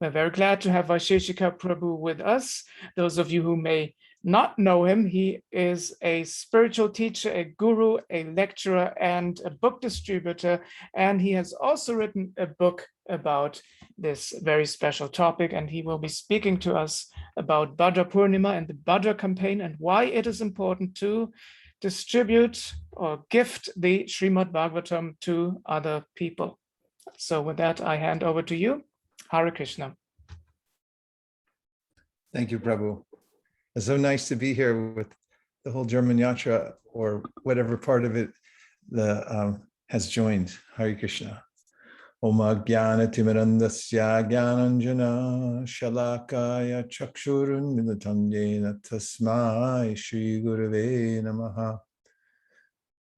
We're very glad to have Vaisesika Prabhu with us. Those of you who may not know him, he is a spiritual teacher, a guru, a lecturer, and a book distributor. And he has also written a book about this very special topic. And he will be speaking to us about Bhadra Purnima and the Bhadra campaign and why it is important to distribute or gift the Srimad-Bhagavatam to other people. So with that, I hand over to you. Hare Krishna. Thank you, Prabhu. It's so nice to be here with the whole German Yatra, or whatever part of it has joined. Hare Krishna. Om Jnana Timirandasya Jnananjana Shalakaya Chakshurun Militam Yena Tasmai Shri Gurave Namaha.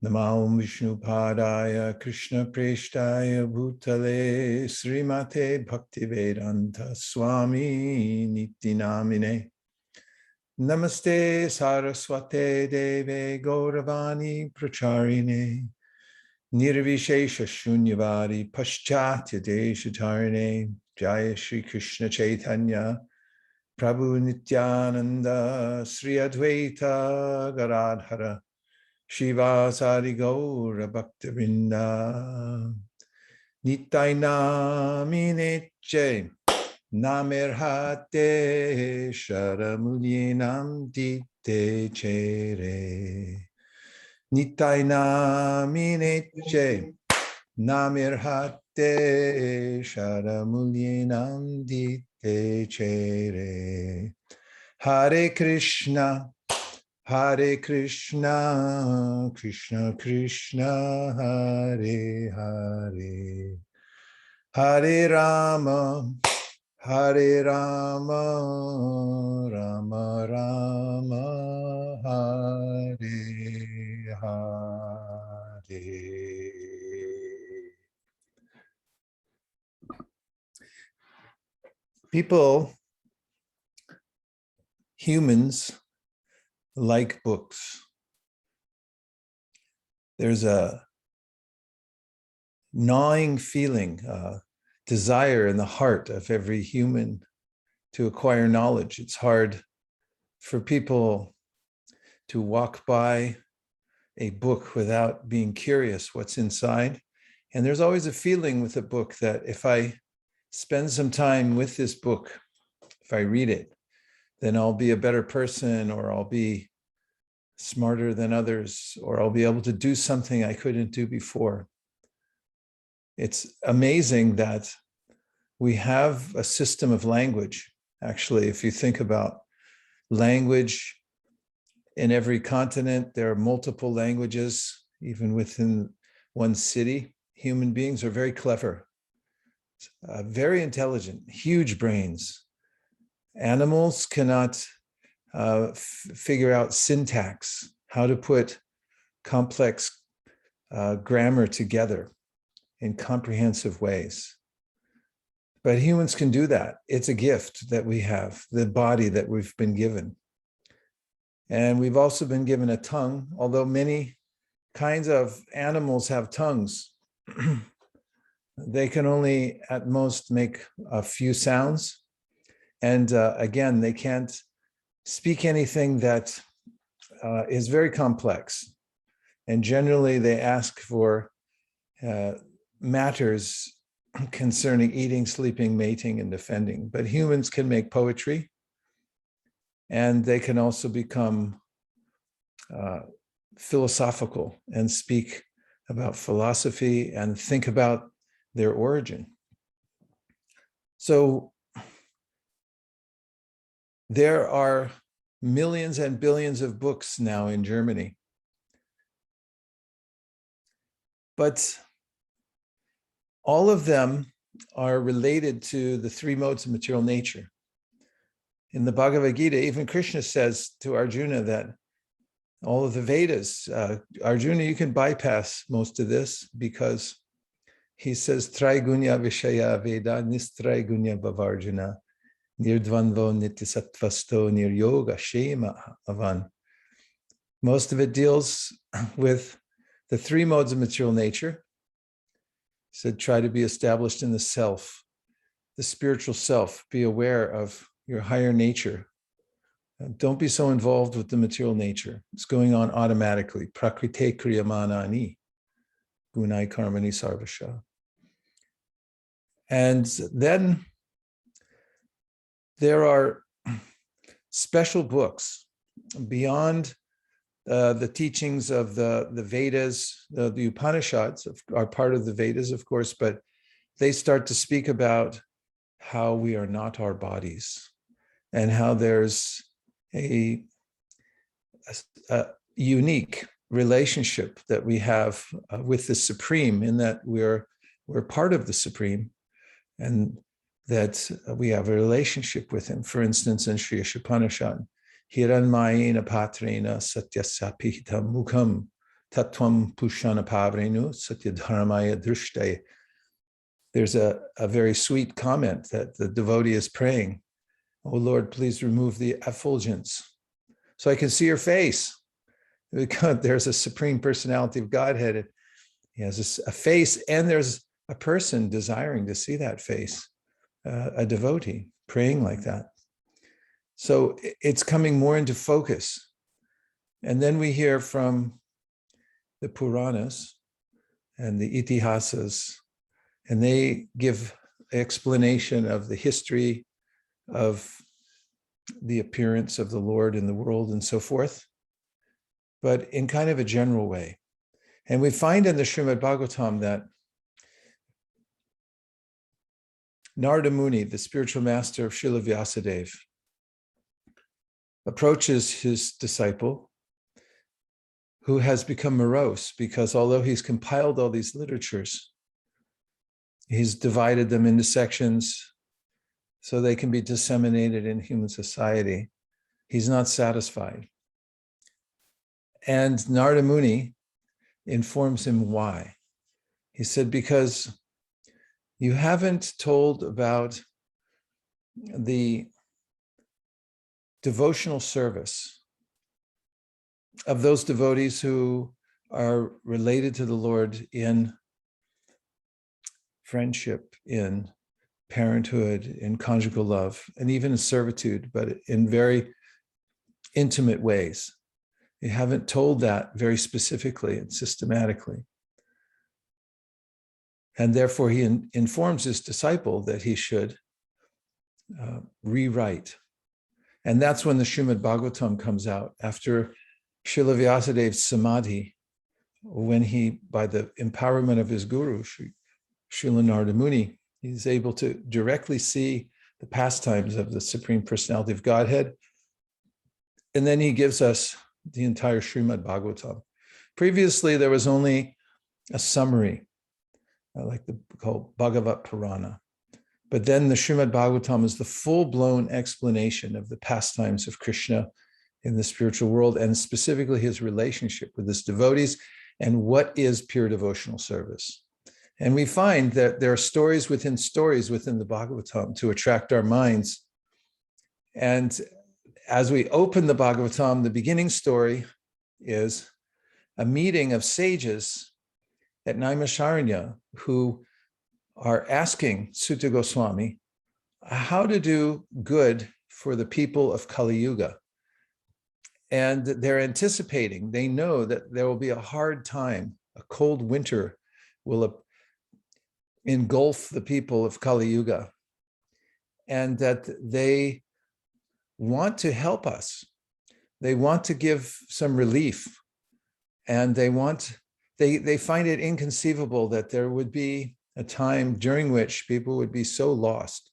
Namo Vishnu Padaya Krishna Preshtaya Bhutale Srimate Bhaktivedanta Swami Niti Namine. Namaste Saraswate Deve Gauravani Pracharine Nirvishesha Shunyavadi Paschatya Deshatarine Jaya Shri Krishna Chaitanya Prabhu Nityananda Sri Advaita Garadhara Shiva Sari Gaura Bhaktivinoda Nitai Namine Che Namirhate Sharamulinam Dite Chere Nitai Namine Che Namirhate Sharamulinam Dite Chere Hare Krishna Hare Krishna, Krishna Krishna, Hare Hare, Hare Rama, Hare Rama, Rama Rama, Hare Hare. People, humans, like books. There's a gnawing feeling, desire in the heart of every human to acquire knowledge. It's hard for people to walk by a book without being curious what's inside. And there's always a feeling with a book that if I spend some time with this book, if I read it, then I'll be a better person, or I'll be smarter than others, or I'll be able to do something I couldn't do before. It's amazing that we have a system of language. Actually, if you think about language in every continent, there are multiple languages, even within one city. Human beings are very clever, very intelligent, huge brains. Animals cannot figure out syntax, how to put complex grammar together in comprehensive ways. But humans can do that. It's a gift that we have, the body that we've been given. And we've also been given a tongue, although many kinds of animals have tongues. They can only at most make a few sounds. And again, they can't speak anything that is very complex. And generally they ask for matters concerning eating, sleeping, mating, and defending. But humans can make poetry, and they can also become philosophical and speak about philosophy and think about their origin. So there are millions and billions of books now in Germany. But all of them are related to the three modes of material nature. In the Bhagavad Gita, even Krishna says to Arjuna that all of the Vedas, Arjuna, you can bypass most of this, because he says, Traigunya Vishaya Veda Nistraigunya Bhavarjuna Nirdvanvo Nityasattvasto Niryoga Shema Avan. Most of it deals with the three modes of material nature. He said, try to be established in the self. the spiritual self. Be aware of your higher nature. Don't be so involved with the material nature. It's going on automatically. Prakrite kriyamana ani, gunai karmani sarvasha. And then there are special books beyond the teachings of the Vedas. The Upanishads are part of the Vedas, of course, but they start to speak about how we are not our bodies and how there's a unique relationship that we have with the Supreme, in that we're part of the Supreme, and that we have a relationship with him. For instance, in Sri Upanishad, Hiranmayena patrena satyasapihita mukham tatvam pushana pavrenu satyadharmaya drushte. There's a very sweet comment that the devotee is praying, "Oh Lord, please remove the effulgence so I can see your face." Because there's a Supreme Personality of Godhead. He has a face, and there's a person desiring to see that face, a devotee praying like that. So it's coming more into focus. And then we hear from the Puranas and the Itihasas, and they give explanation of the history of the appearance of the Lord in the world and so forth, but in kind of a general way. And we find in the Srimad-Bhagavatam that Narada Muni, the spiritual master of Srila Vyasadeva, approaches his disciple, who has become morose because although he's compiled all these literatures, he's divided them into sections so they can be disseminated in human society. He's not satisfied. And Narada Muni informs him why. He said, because you haven't told about the devotional service of those devotees who are related to the Lord in friendship, in parenthood, in conjugal love, and even in servitude, but in very intimate ways. You haven't told that very specifically and systematically. And therefore, he informs his disciple that he should rewrite. And that's when the Srimad-Bhagavatam comes out, after Srila Vyasadev's Samadhi, when he, by the empowerment of his guru, Srila Narada Muni, he's able to directly see the pastimes of the Supreme Personality of Godhead. And then he gives us the entire Srimad-Bhagavatam. Previously, there was only a summary, called Bhagavat Purana. But then the Srimad-Bhagavatam is the full-blown explanation of the pastimes of Krishna in the spiritual world, and specifically his relationship with his devotees and what is pure devotional service. And we find that there are stories within the Bhagavatam to attract our minds. And as we open the Bhagavatam, the beginning story is a meeting of sages at Naimisharanya who are asking Sutta Goswami how to do good for the people of Kali Yuga. And they're anticipating, they know that there will be a hard time, a cold winter will engulf the people of Kali Yuga, and that they want to help us. They want to give some relief, and they find it inconceivable that there would be a time during which people would be so lost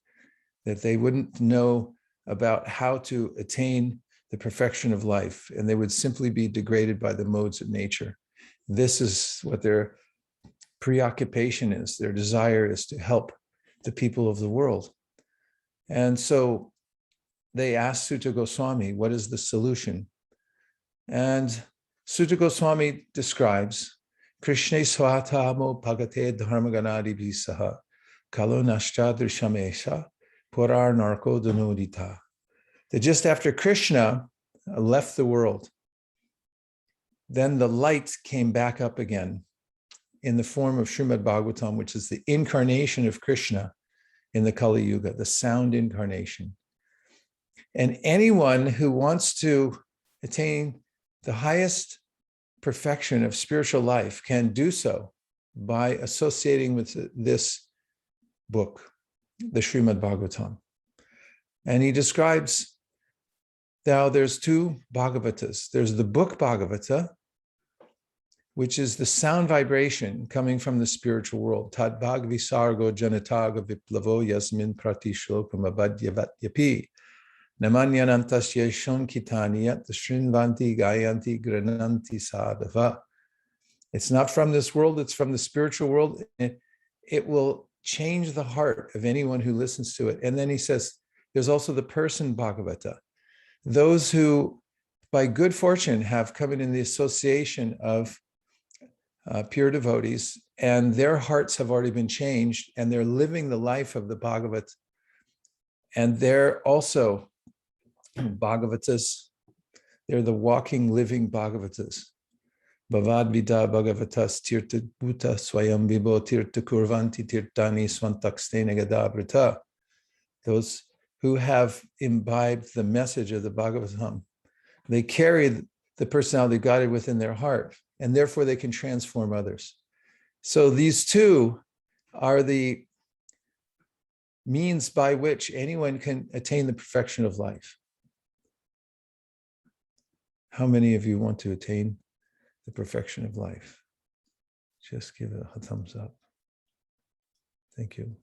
that they wouldn't know about how to attain the perfection of life, and they would simply be degraded by the modes of nature. This is what their preoccupation is. Their desire is to help the people of the world. And so they asked Sutta Goswami, what is the solution? And Sutta Goswami describes, Krishna swatamo pagate dharmaganadi visaha kalo nashtadrishamesha purar narko danodita. That just after Krishna left the world, then the light came back up again in the form of Srimad-Bhagavatam, which is the incarnation of Krishna in the Kali Yuga, the sound incarnation. And anyone who wants to attain the highest perfection of spiritual life can do so by associating with this book, the Srimad-Bhagavatam. And he describes, now there's two Bhagavatas. There's the book Bhagavata, which is the sound vibration coming from the spiritual world. Tad bhagavi sargo janataga viplavo yasmin prati shlokam abhadyavatyapi. Namanyanantasya shonkitanyat shrinvanti gayanti grananti sadhava. It's not from this world, it's from the spiritual world. It will change the heart of anyone who listens to it. And then he says, there's also the person Bhagavata. Those who, by good fortune, have come in the association of pure devotees, and their hearts have already been changed, and they're living the life of the Bhagavat. And they're also Bhagavatas. They're the walking, living Bhagavatas. Bhavad vida Bhagavatas tirta bhuta swayam vibho tirta kurvanti tirtani svantakstena gadabrita. Those who have imbibed the message of the Bhagavatam, they carry the personality of God within their heart, and therefore they can transform others. So these two are the means by which anyone can attain the perfection of life. How many of you want to attain the perfection of life? Just give it a thumbs up. Thank you.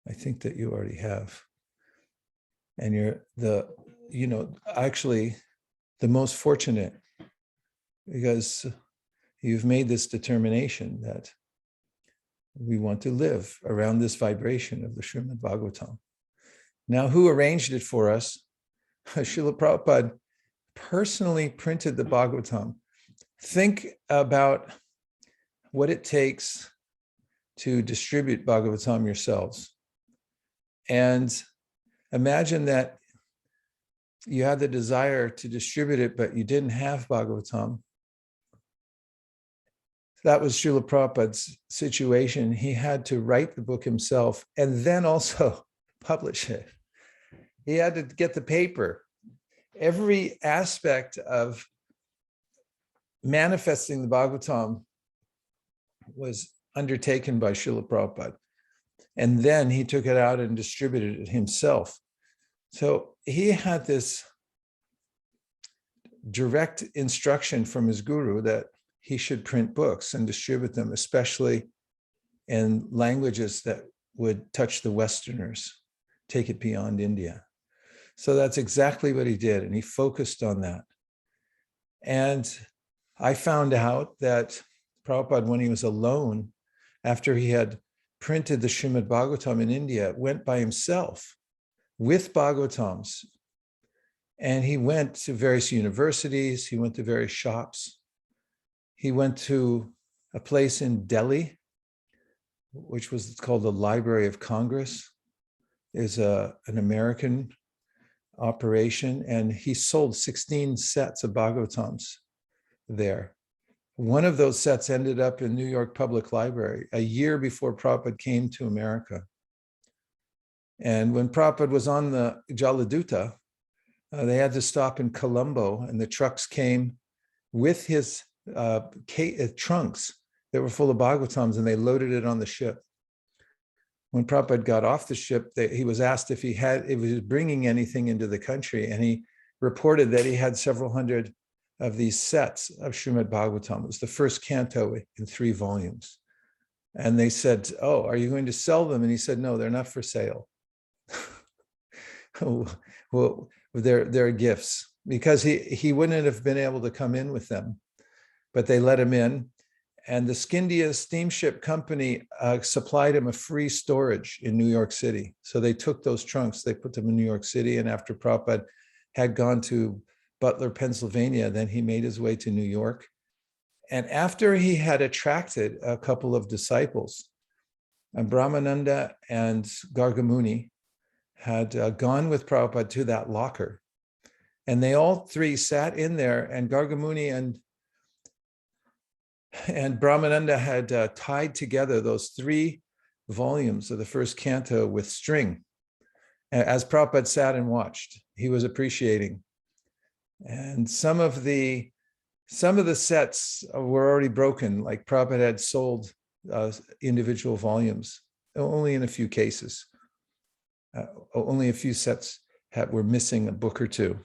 I think that you already have. And you're actually the most fortunate, because you've made this determination that we want to live around this vibration of the Srimad-Bhagavatam. Now, who arranged it for us? Srila Prabhupada personally printed the Bhagavatam. Think about what it takes to distribute Bhagavatam yourselves. And imagine that you had the desire to distribute it, but you didn't have Bhagavatam. That was Srila Prabhupada's situation. He had to write the book himself and then also publish it. He had to get the paper. Every aspect of manifesting the Bhagavatam was undertaken by Srila Prabhupada. And then he took it out and distributed it himself. So he had this direct instruction from his guru that he should print books and distribute them, especially in languages that would touch the Westerners, take it beyond India. So that's exactly what he did, and he focused on that. And I found out that Prabhupada, when he was alone, after he had printed the Srimad-Bhagavatam in India, went by himself with Bhagavatams. And he went to various universities, he went to various shops. He went to a place in Delhi, which was called the Library of Congress. Is an American operation, and he sold 16 sets of Bhagavatams there. One of those sets ended up in New York Public Library a year before Prabhupada came to America. And when Prabhupada was on the Jaladuta, they had to stop in Colombo, and the trucks came with his trunks that were full of Bhagavatams, and they loaded it on the ship. When Prabhupada got off the ship, he was asked if he was bringing anything into the country, and he reported that he had several hundred of these sets of Srimad-Bhagavatam. It was the first canto in 3 volumes. And they said, "Oh, are you going to sell them?" And he said, "No, they're not for sale." Well, they're gifts, because he wouldn't have been able to come in with them, but they let him in. And the Scindia Steamship Company supplied him a free storage in New York City. So they took those trunks, they put them in New York City. And after Prabhupada had gone to Butler, Pennsylvania, then he made his way to New York. And after he had attracted a couple of disciples, Brahmananda and Gargamuni had gone with Prabhupada to that locker. And they all 3 sat in there, and Gargamuni and Brahmananda had tied together those 3 volumes of the first canto with string. As Prabhupada sat and watched, he was appreciating. And some of the sets were already broken, like Prabhupada had sold individual volumes, only in a few cases. Only a few sets were missing a book or two.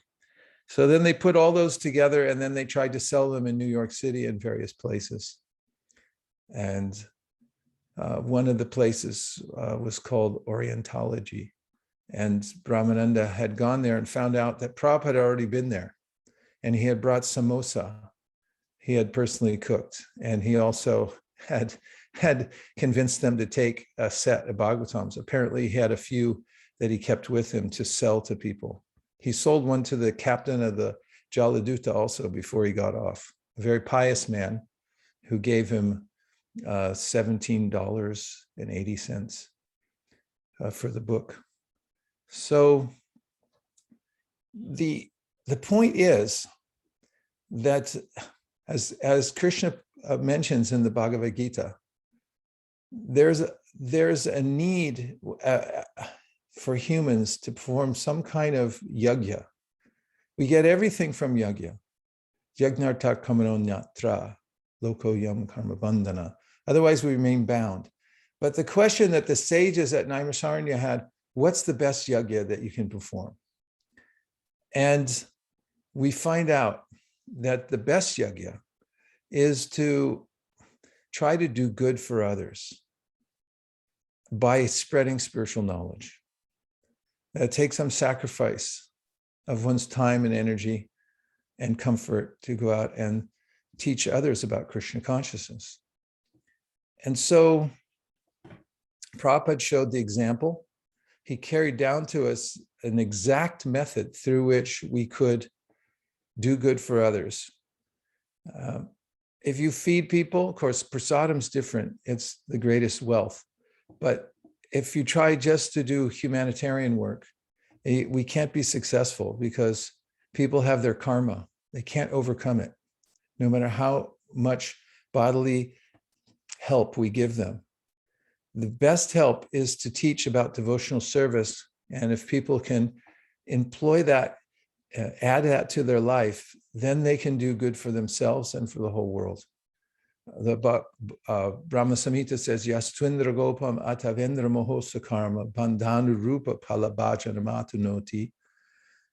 So then they put all those together, and then they tried to sell them in New York City and various places. And one of the places was called Orientology. And Brahmananda had gone there and found out that Prabhupada had already been there. And he had brought samosa. He had personally cooked. And he also had convinced them to take a set of Bhagavatams. Apparently, he had a few that he kept with him to sell to people. He sold one to the captain of the Jaladuta also before he got off. A very pious man who gave him $17.80 for the book. So the point is that, as Krishna mentions in the Bhagavad Gita, there's a need for humans to perform some kind of yajna. We get everything from yajna. Yagnarta kamano nyatra, loko yam karma bandhana. Otherwise, we remain bound. But the question that the sages at Naimisaranya had, what's the best yajna that you can perform? And we find out that the best yajna is to try to do good for others by spreading spiritual knowledge. It takes some sacrifice of one's time and energy and comfort to go out and teach others about Krishna consciousness. And so Prabhupada showed the example. He carried down to us an exact method through which we could do good for others. If you feed people, of course, prasadam's different. It's the greatest wealth. But if you try just to do humanitarian work, we can't be successful because people have their karma. They can't overcome it, no matter how much bodily help we give them. The best help is to teach about devotional service. And if people can employ that, add that to their life, then they can do good for themselves and for the whole world. The Brahma Samhita says, Yastvindra gopam atavendra mohosa karma bandhanu rupa palabhajanamatu noti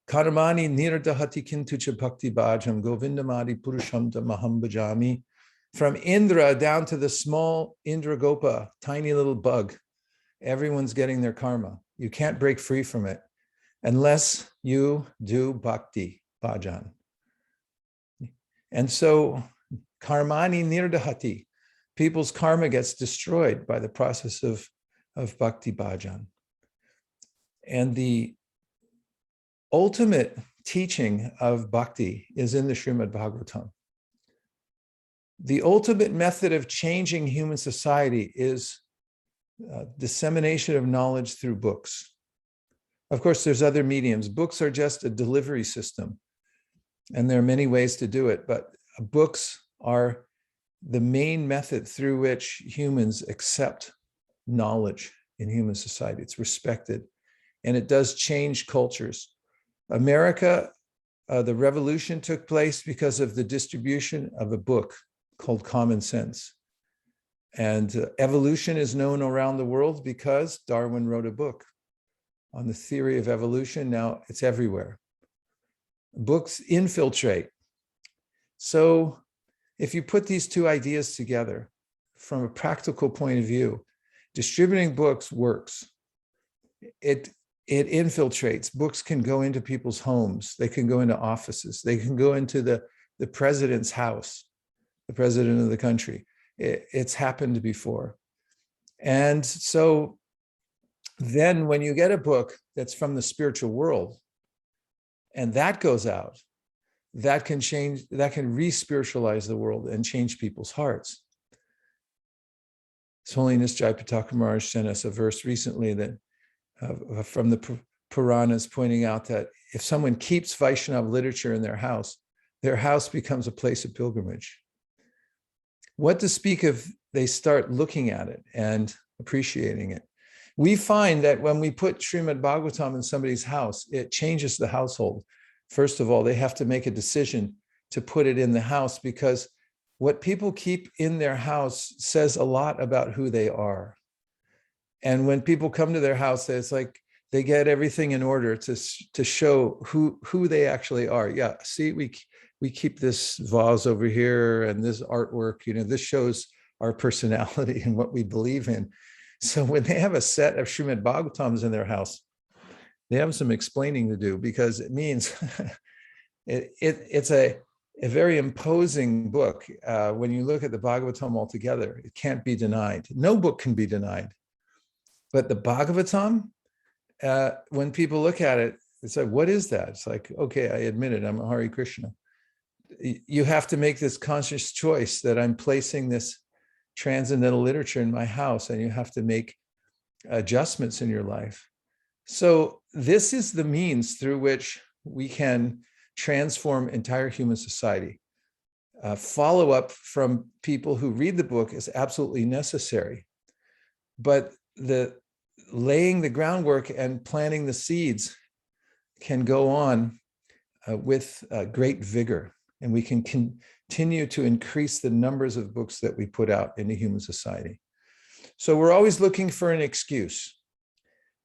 karmani nirdahati kintucha bhakti bhajam govindamadi purusham maham bhajami. From Indra down to the small Indra Gopa, tiny little bug, everyone's getting their karma. You can't break free from it unless you do bhakti bhajan. And so karmani nirdahati, people's karma gets destroyed by the process of bhakti bhajan. And the ultimate teaching of bhakti is in the Srimad-Bhagavatam. The ultimate method of changing human society is dissemination of knowledge through books. Of course, there's other mediums. Books are just a delivery system, and there are many ways to do it, but books are the main method through which humans accept knowledge in human society. It's respected, and it does change cultures. America, the revolution took place because of the distribution of a book called Common Sense. And evolution is known around the world because Darwin wrote a book on the theory of evolution. Now it's everywhere. Books infiltrate. So if you put these two ideas together from a practical point of view, distributing books works. It infiltrates. Books can go into people's homes. They can go into offices. They can go into the president's house, the president of the country. It's happened before. And so then when you get a book that's from the spiritual world and that goes out, that can change, that can re-spiritualize the world and change people's hearts. His Holiness Jayapataka Maharaj sent us a verse recently that from the Puranas pointing out that if someone keeps Vaishnava literature in their house becomes a place of pilgrimage. What to speak if they start looking at it and appreciating it. We find that when we put Srimad-Bhagavatam in somebody's house, it changes the household. First of all, they have to make a decision to put it in the house, because what people keep in their house says a lot about who they are. And when people come to their house, it's like they get everything in order to show who they actually are. Yeah, see, we keep this vase over here and this artwork, this shows our personality and what we believe in. So when they have a set of Srimad-Bhagavatams in their house, they have some explaining to do, because it means it's a very imposing book. When you look at the Bhagavatam altogether, it can't be denied. No book can be denied. But the Bhagavatam, when people look at it, it's like, what is that? It's like, okay, I admit it, I'm a Hare Krishna. You have to make this conscious choice that I'm placing this transcendental literature in my house, and you have to make adjustments in your life. So this is the means through which we can transform entire human society. Follow-up from people who read the book is absolutely necessary, but the laying the groundwork and planting the seeds can go on with great vigor, and we can continue to increase the numbers of books that we put out in the human society. So we're always looking for an excuse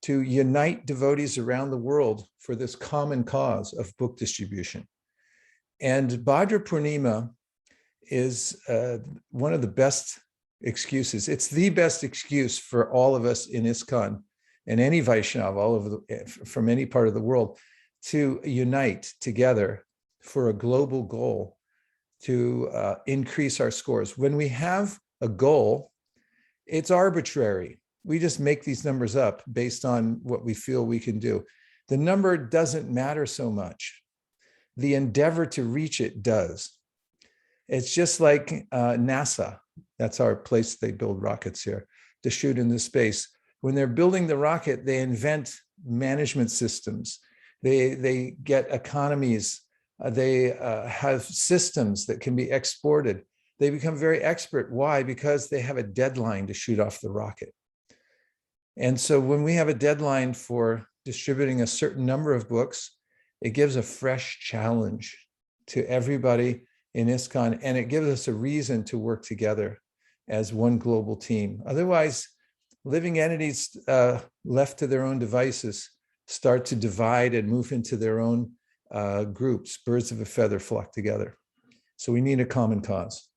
to unite devotees around the world for this common cause of book distribution. And Bhadra Purnima is one of the best excuses. It's the best excuse for all of us in ISKCON and any Vaishnava all over from any part of the world to unite together for a global goal to increase our scores. When we have a goal, it's arbitrary. We just make these numbers up based on what we feel we can do. The number doesn't matter so much. The endeavor to reach it does. It's just like NASA. That's our place they build rockets here to shoot into space. When they're building the rocket, they invent management systems. They get economies. They have systems that can be exported. They become very expert. Why? Because they have a deadline to shoot off the rocket. And so when we have a deadline for distributing a certain number of books, it gives a fresh challenge to everybody in ISKCON, and it gives us a reason to work together as one global team. Otherwise, living entities left to their own devices start to divide and move into their own groups. Birds of a feather flock together. So we need a common cause.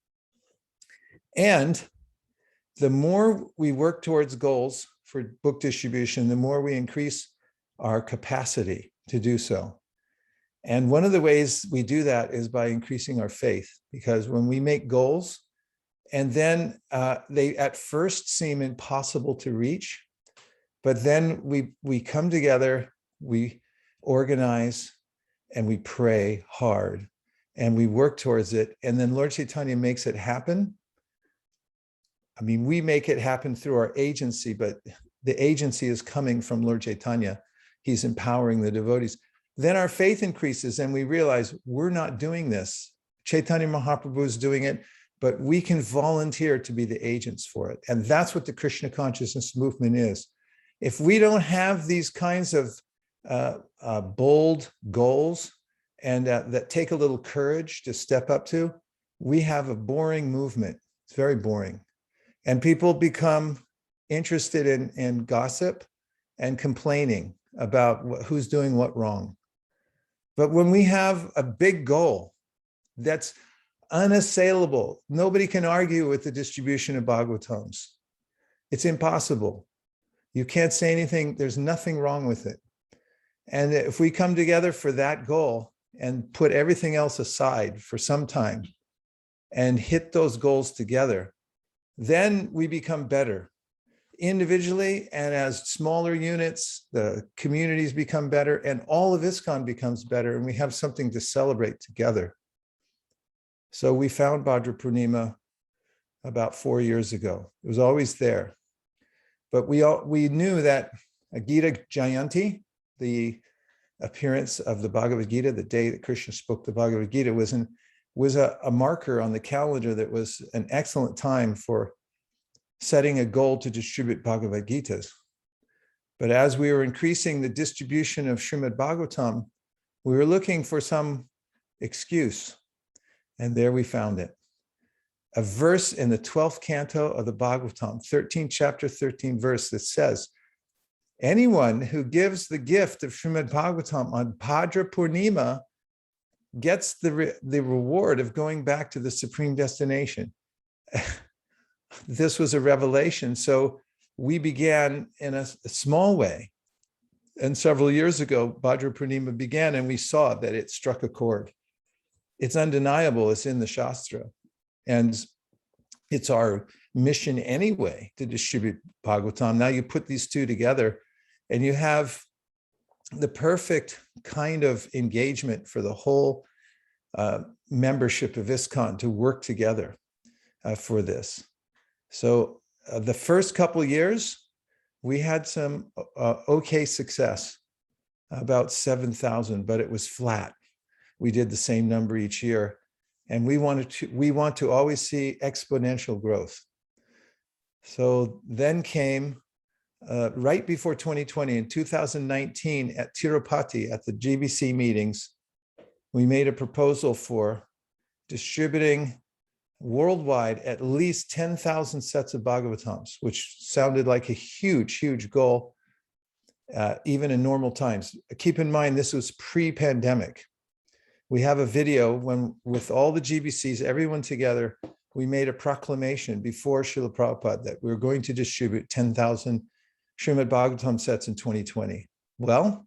And the more we work towards goals for book distribution, the more we increase our capacity to do so. And one of the ways we do that is by increasing our faith, because when we make goals and then they at first seem impossible to reach, but then we come together, we organize, and we pray hard, and we work towards it, and then Lord Chaitanya makes it happen. I mean, we make it happen through our agency, but the agency is coming from Lord Chaitanya. He's empowering the devotees. Then our faith increases and we realize we're not doing this. Chaitanya Mahaprabhu is doing it, but we can volunteer to be the agents for it. And that's what the Krishna consciousness movement is. If we don't have these kinds of bold goals and that take a little courage to step up to, we have a boring movement. It's very boring. And people become interested in gossip and complaining about who's doing what wrong. But when we have a big goal that's unassailable, nobody can argue with the distribution of Bhagavatams. It's impossible. You can't say anything, there's nothing wrong with it. And if we come together for that goal and put everything else aside for some time and hit those goals together, then we become better. Individually and as smaller units, the communities become better and all of ISKCON becomes better, and we have something to celebrate together. So we found Bhadra Purnima about 4 years ago. It was always there. But we knew that Gita Jayanti, the appearance of the Bhagavad Gita, the day that Krishna spoke the Bhagavad Gita, was a marker on the calendar that was an excellent time for setting a goal to distribute Bhagavad Gitas. But as we were increasing the distribution of Srimad-Bhagavatam, we were looking for some excuse. And there we found it. A verse in the 12th canto of the Bhagavatam, 13 chapter, 13 verse that says, anyone who gives the gift of Srimad-Bhagavatam on Bhadra Purnima gets the reward of going back to the supreme destination. This was a revelation. So we began in a small way. And several years ago, Bhadra Purnima began, and we saw that it struck a chord. It's undeniable, it's in the Shastra. And it's our mission anyway to distribute Bhagavatam. Now you put these two together and you have the perfect kind of engagement for the whole membership of ISKCON to work together for this. So the first couple of years, we had some okay success, about 7,000, but it was flat. We did the same number each year. And we want to always see exponential growth. So then came right before 2020, in 2019 at Tirupati at the GBC meetings, we made a proposal for distributing worldwide at least 10,000 sets of Bhagavatams, which sounded like a huge, huge goal, even in normal times. Keep in mind, this was pre-pandemic. We have a video when, with all the GBCs, everyone together, we made a proclamation before Srila Prabhupada that we were going to distribute 10,000 Srimad-Bhagavatam sets in 2020. Well,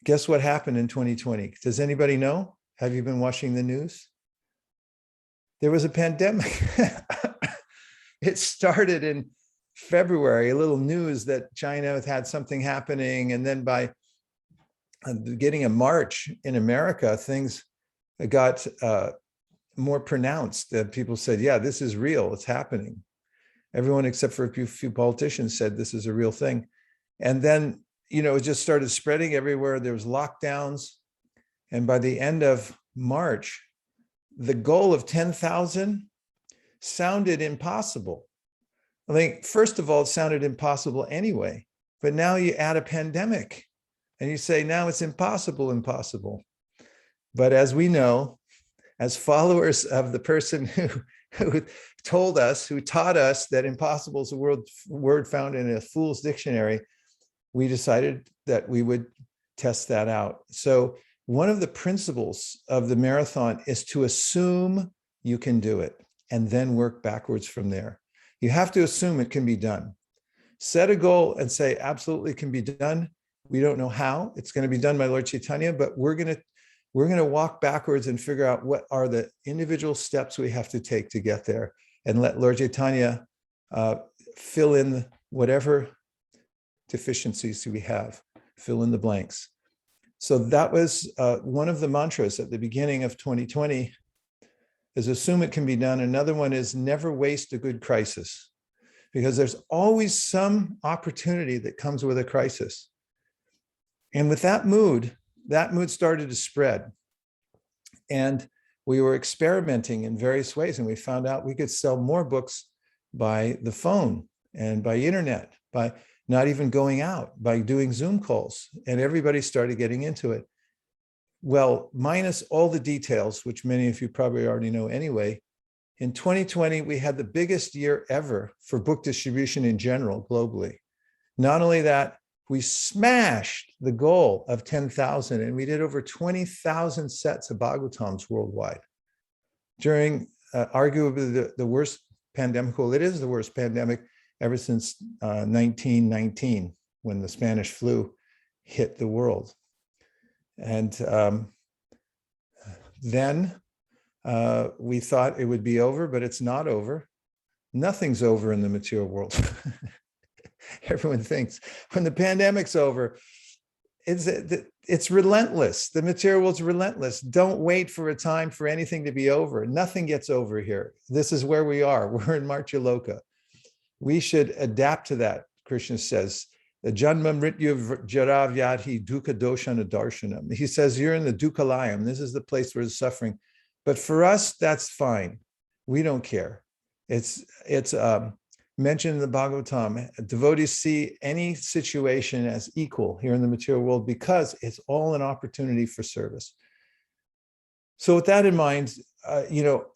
guess what happened in 2020? Does anybody know? Have you been watching the news? There was a pandemic. It started in February, a little news that China had something happening. And then by the beginning of March in America, things got more pronounced. That people said, yeah, this is real, it's happening. Everyone except for a few politicians said this is a real thing. And then, it just started spreading everywhere. There was lockdowns. And by the end of March, the goal of 10,000 sounded impossible. I think, first of all, it sounded impossible anyway, but now you add a pandemic and you say, now it's impossible. But as we know, as followers of the person who taught us that impossible is a word found in a fool's dictionary, we decided that we would test that out. So one of the principles of the marathon is to assume you can do it and then work backwards from there. You have to assume it can be done. Set a goal and say, absolutely can be done. We don't know how it's going to be done by Lord Chaitanya, but we're going to walk backwards and figure out what are the individual steps we have to take to get there, and let Lord Chaitanya fill in whatever deficiencies we have, fill in the blanks. So that was one of the mantras at the beginning of 2020, is assume it can be done. Another one is never waste a good crisis, because there's always some opportunity that comes with a crisis. And with that mood started to spread. And we were experimenting in various ways, and we found out we could sell more books by the phone and by internet, by not even going out, by doing Zoom calls, and everybody started getting into it. Well, minus all the details, which many of you probably already know anyway, in 2020, we had the biggest year ever for book distribution in general, globally. Not only that, we smashed the goal of 10,000, and we did over 20,000 sets of Bhagavatams worldwide during arguably the worst pandemic. Well, it is the worst pandemic ever since 1919, when the Spanish flu hit the world. And then we thought it would be over, but it's not over. Nothing's over in the material world. Everyone thinks when the pandemic's over, it's relentless. The material world's relentless. Don't wait for a time for anything to be over. Nothing gets over here. This is where we are. We're in Martya Loka. We should adapt to that. Krishna says, Janma mrityu jara vyadhi dukkha doshana darshanam. He says, you're in the dukkhalayam. This is the place where there's suffering. But for us, that's fine. We don't care. It's mentioned in the Bhagavatam, devotees see any situation as equal here in the material world because it's all an opportunity for service. So with that in mind,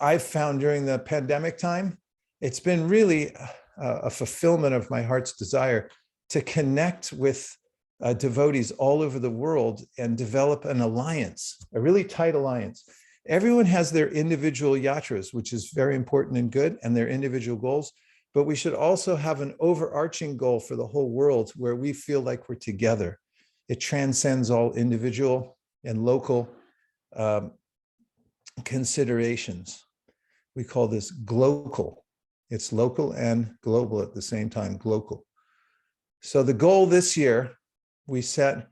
I've found during the pandemic time, it's been really a fulfillment of my heart's desire to connect with devotees all over the world and develop an alliance, a really tight alliance. Everyone has their individual yatras, which is very important and good, and their individual goals, but we should also have an overarching goal for the whole world where we feel like we're together. It transcends all individual and local considerations. We call this glocal. It's local and global at the same time, glocal. So the goal this year, we set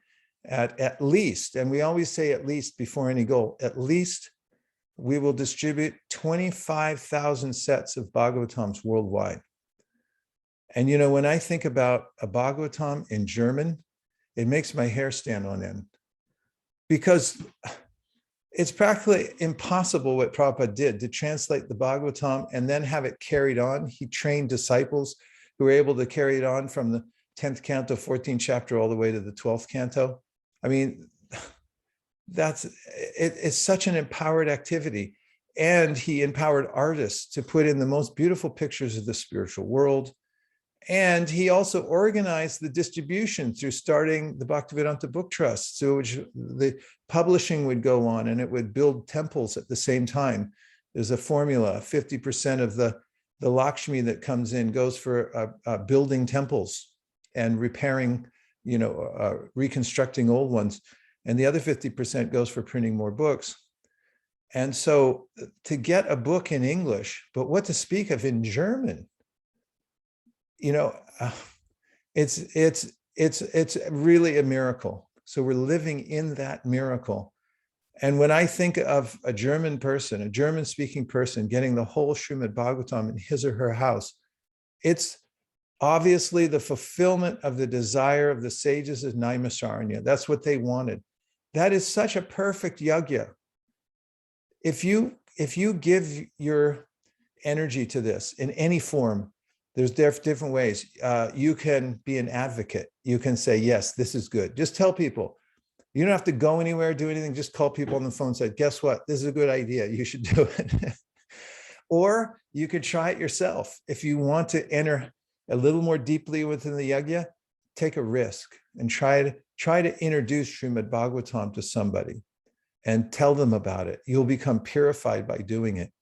at least, and we always say at least before any goal, at least we will distribute 25,000 sets of Bhagavatams worldwide. And when I think about a Bhagavatam in German, it makes my hair stand on end, because it's practically impossible what Prabhupada did to translate the Bhagavatam and then have it carried on. He trained disciples who were able to carry it on from the 10th canto, 14th chapter, all the way to the 12th canto. I mean, it's such an empowered activity. And he empowered artists to put in the most beautiful pictures of the spiritual world. And he also organized the distribution through starting the Bhaktivedanta Book Trust, so which the publishing would go on and it would build temples at the same time. There's a formula, 50% of the Lakshmi that comes in goes for building temples and repairing, reconstructing old ones. And the other 50% goes for printing more books. And so to get a book in English, but what to speak of in German, it's really a miracle. So we're living in that miracle. And when I think of a German person, a German speaking person getting the whole Srimad-Bhagavatam in his or her house, it's obviously the fulfillment of the desire of the sages of Naimisaranya. That's what they wanted. That is such a perfect yajna. If you give your energy to this in any form, there's different ways. You can be an advocate. You can say, yes, this is good. Just tell people. You don't have to go anywhere, do anything. Just call people on the phone and say, guess what? This is a good idea. You should do it. Or you could try it yourself. If you want to enter a little more deeply within the yajna, take a risk and try to introduce Srimad-Bhagavatam to somebody and tell them about it. You'll become purified by doing it.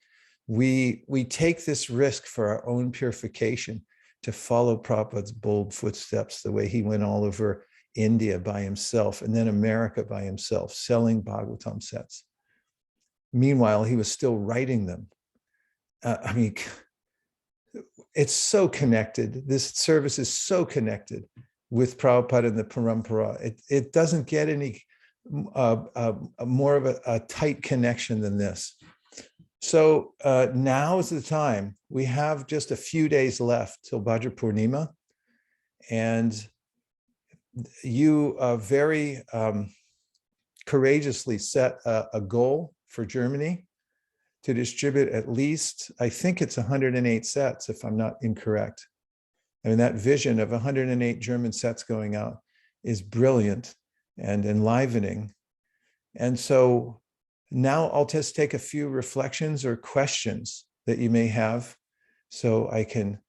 We take this risk for our own purification to follow Prabhupada's bold footsteps, the way he went all over India by himself and then America by himself, selling Bhagavatam sets. Meanwhile, he was still writing them. It's so connected. This service is so connected with Prabhupada and the Parampara. It doesn't get any more of a tight connection than this. So now is the time. We have just a few days left till Bhadra Purnima, and you very courageously set a goal for Germany to distribute at least, I think it's 108 sets, if I'm not incorrect. I mean, that vision of 108 German sets going out is brilliant and enlivening. And so now I'll just take a few reflections or questions that you may have so I can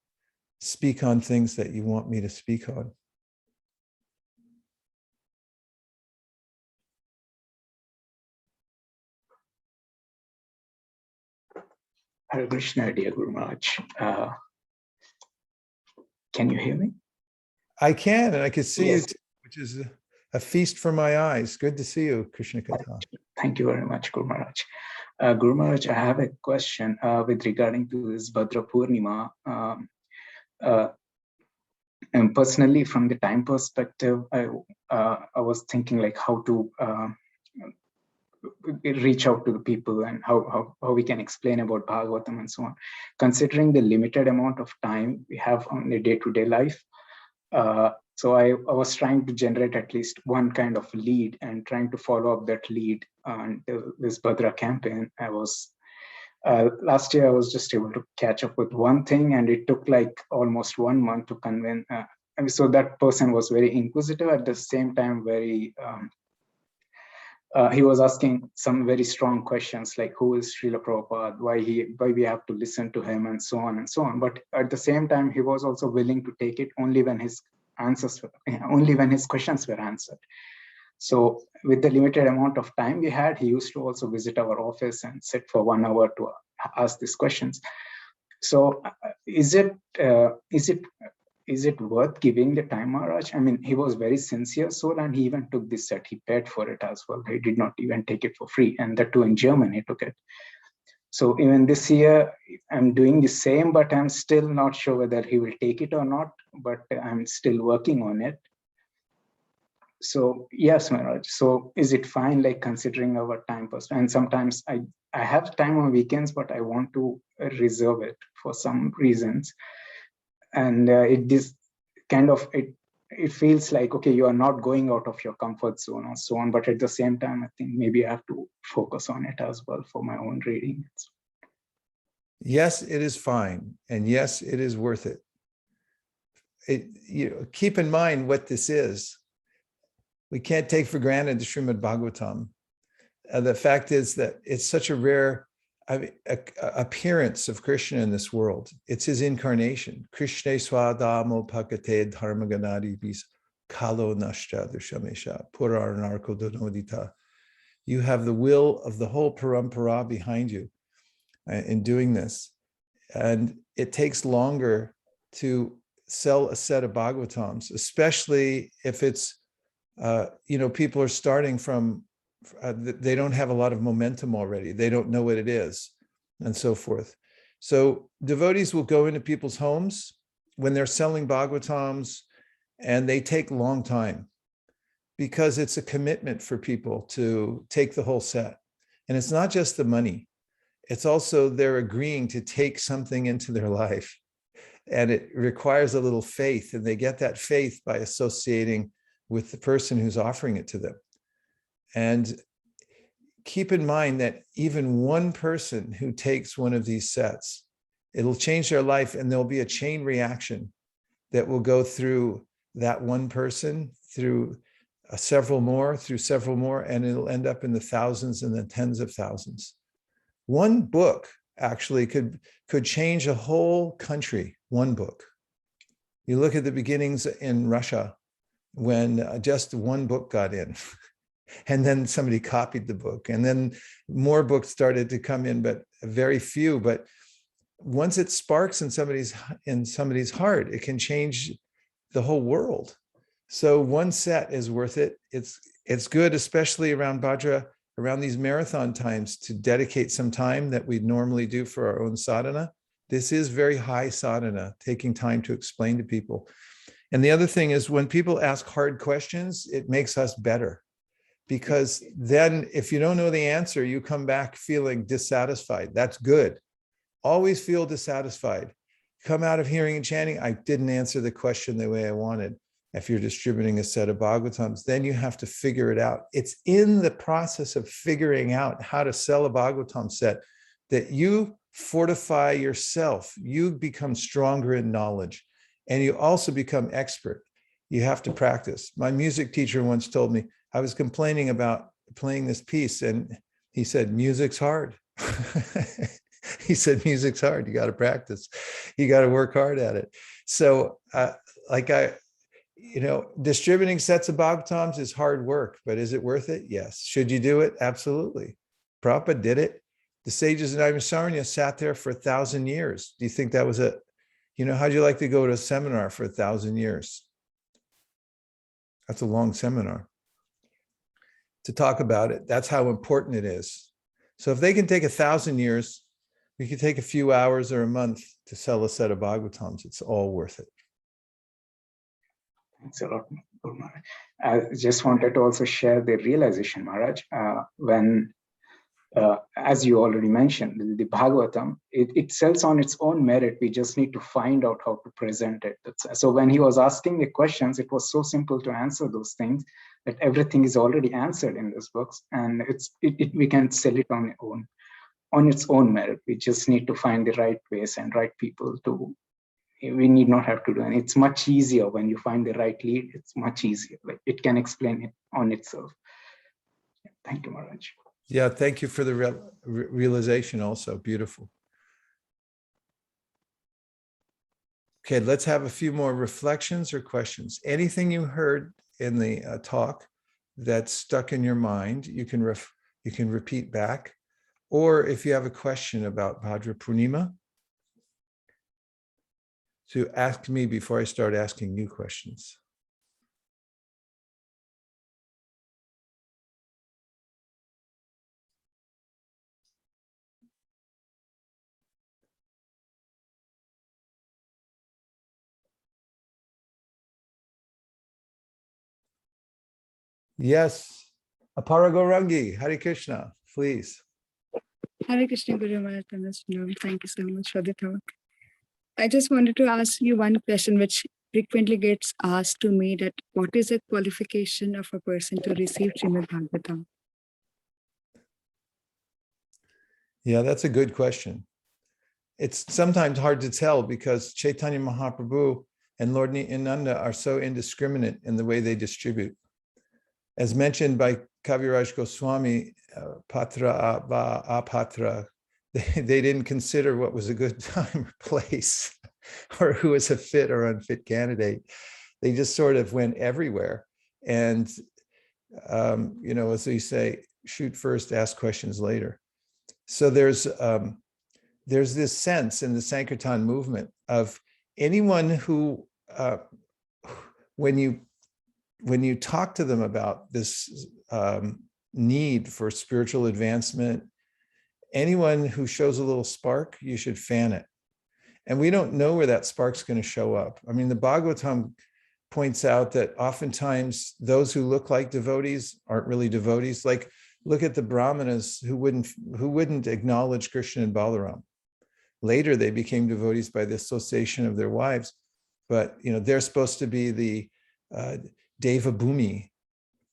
speak on things that you want me to speak on. Hare Krishna, dear Guru Maharaj. Can you hear me? I can, and I can see Yes. you too, which is a feast for my eyes. Good to see you, Krishna Katha. Thank you very much, Guru Maharaj. Guru Maharaj, I have a question with regarding to this Bhadra Purnima. And personally, from the time perspective, I was thinking like how to reach out to the people and how we can explain about Bhagavatam and so on. Considering the limited amount of time we have on a day-to-day life, so I was trying to generate at least one kind of lead and trying to follow up that lead on this Bhadra campaign. I was Last year, I was just able to catch up with one thing, and it took like almost 1 month to convince. So that person was very inquisitive, at the same time very. He was asking some very strong questions like who is Srila Prabhupada, why we have to listen to him, and so on and so on. But at the same time, he was also willing to take it only when his questions were answered. So with the limited amount of time we had, he used to also visit our office and sit for 1 hour to ask these questions. So is it worth giving the time, Maharaj? I mean, he was very sincere soul, and he even took this set. He paid for it as well. He did not even take it for free, and that too in German he took it. So even this year, I'm doing the same, but I'm still not sure whether he will take it or not, but I'm still working on it. So yes, Maharaj. So is it fine, like considering our time perspective? And sometimes I have time on weekends, but I want to reserve it for some reasons. And it feels like, okay, you are not going out of your comfort zone or so on. But at the same time, I think maybe I have to focus on it as well for my own reading. Yes, it is fine. And yes, it is worth it. Keep in mind what this is. We can't take for granted the Srimad-Bhagavatam. The fact is that it's such a rare appearance of Krishna in this world. It's his incarnation. Krishna swadamo pakate dharmaganadi bis kalo nashta dushamesha purarnarko donodita. You have the will of the whole parampara behind you in doing this. And it takes longer to sell a set of Bhagavatams, especially if it's people are starting from, they don't have a lot of momentum already. They don't know what it is, and so forth. So devotees will go into people's homes when they're selling Bhagavatams, and they take a long time because it's a commitment for people to take the whole set. And it's not just the money. It's also they're agreeing to take something into their life. And it requires a little faith, and they get that faith by associating with the person who's offering it to them. And keep in mind that even one person who takes one of these sets, it'll change their life, and there'll be a chain reaction that will go through that one person, through several more, and it'll end up in the thousands and the tens of thousands. One book actually could change a whole country, one book. You look at the beginnings in Russia, when just one book got in, and then somebody copied the book, and then more books started to come in, but very few. But once it sparks in somebody's heart, it can change the whole world. So one set is worth it. It's good, especially around Bhadra, around these marathon times, to dedicate some time that we'd normally do for our own sadhana. This is very high sadhana, taking time to explain to people. And the other thing is, when people ask hard questions, it makes us better, because then if you don't know the answer, you come back feeling dissatisfied. That's good. Always feel dissatisfied. Come out of hearing and chanting, I didn't answer the question the way I wanted. If you're distributing a set of Bhagavatams, then you have to figure it out. It's in the process of figuring out how to sell a Bhagavatam set that you fortify yourself. You become stronger in knowledge. And you also become expert. You have to practice. My music teacher once told me, I was complaining about playing this piece, and he said, music's hard. He said, music's hard. You got to practice. You got to work hard at it. So distributing sets of Bhagavatams is hard work, but is it worth it? Yes. Should you do it? Absolutely. Prabhupada did it. The sages in Naimisaranya sat there for 1,000 years. Do you think that was how'd you like to go to a seminar for 1,000 years? That's a long seminar to talk about it. That's how important it is. So if they can take 1,000 years, we could take a few hours or a month to sell a set of Bhagavatams. It's all worth it. Thanks a lot, Maharaj. I just wanted to also share the realization, Maharaj, when as you already mentioned, the Bhagavatam, it sells on its own merit. We just need to find out how to present it. So when he was asking the questions, it was so simple to answer those things that everything is already answered in these books, and we can sell it on on its own merit. We just need to find the right ways and right people to, we need not have to do. And it's much easier when you find the right lead. It's much easier. Like it can explain it on itself. Thank you, Maharaj. Yeah, thank you for the realization also. Beautiful. Okay, let's have a few more reflections or questions. Anything you heard in the talk that's stuck in your mind, you can repeat back. Or if you have a question about Bhadra Purnima, to ask me before I start asking you questions. Yes, Aparagorangi, Hare Krishna, please. Hare Krishna Guru Maharaj. Thank you so much for the talk. I just wanted to ask you one question which frequently gets asked to me, that what is the qualification of a person to receive Srimad-Bhagavatam? Yeah, that's a good question. It's sometimes hard to tell because Chaitanya Mahaprabhu and Lord Nityananda are so indiscriminate in the way they distribute. As mentioned by Kaviraj Goswami, patra apatra, they didn't consider what was a good time or place or who was a fit or unfit candidate. They just sort of went everywhere. And, as we say, shoot first, ask questions later. So there's this sense in the Sankirtan movement of anyone who, when you talk to them about this need for spiritual advancement, anyone who shows a little spark, you should fan it. And we don't know where that spark's going to show up. I mean, the Bhagavatam points out that oftentimes those who look like devotees aren't really devotees. Like, look at the Brahmanas who wouldn't acknowledge Krishna and Balaram. Later, they became devotees by the association of their wives. But they're supposed to be the Deva Bhumi,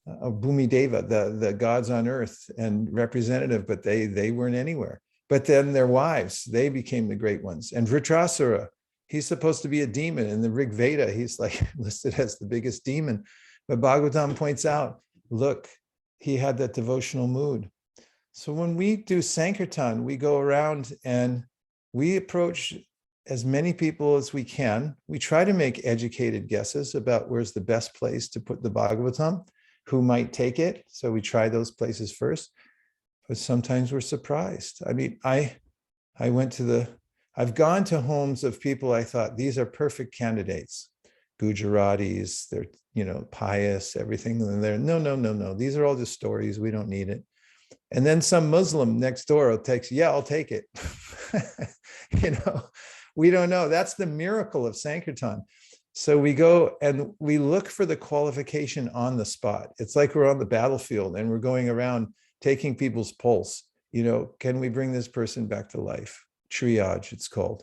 Bhumi Deva, the gods on earth and representative, but they weren't anywhere. But then their wives, they became the great ones. And Vritrasura, he's supposed to be a demon. In the Rig Veda, he's like listed as the biggest demon. But Bhagavatam points out, look, he had that devotional mood. So when we do Sankirtan, we go around and we approach as many people as we can. We try to make educated guesses about where's the best place to put the Bhagavatam, who might take it. So we try those places first. But sometimes we're surprised. I mean, I've gone to homes of people I thought these are perfect candidates. Gujaratis, they're, pious, everything. And they're, no. These are all just stories. We don't need it. And then some Muslim next door takes, yeah, I'll take it. We don't know. That's the miracle of Sankirtan. So we go and we look for the qualification on the spot. It's like we're on the battlefield and we're going around taking people's pulse. Can we bring this person back to life? Triage, it's called.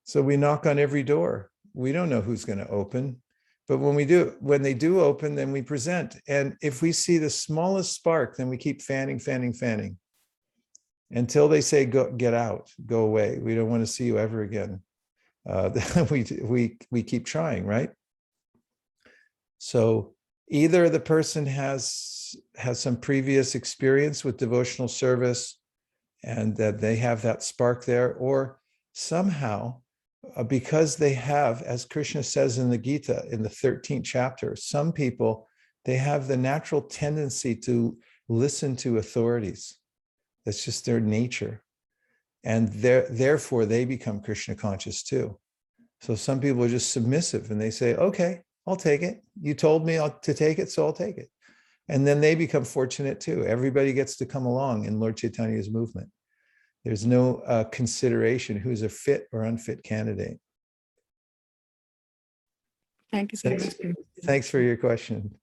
So we knock on every door. We don't know who's going to open. But when they do open, then we present. And if we see the smallest spark, then we keep fanning until they say, get out, go away. We don't want to see you ever again. We keep trying, right? So either the person has some previous experience with devotional service and that they have that spark there, or somehow, because they have, as Krishna says in the Gita, in the 13th chapter, some people, they have the natural tendency to listen to authorities. That's just their nature. And therefore, they become Krishna conscious too. So some people are just submissive and they say, okay, I'll take it. You told me to take it, so I'll take it. And then they become fortunate too. Everybody gets to come along in Lord Chaitanya's movement. There's no consideration who's a fit or unfit candidate. Thank you so much. Thanks for your question.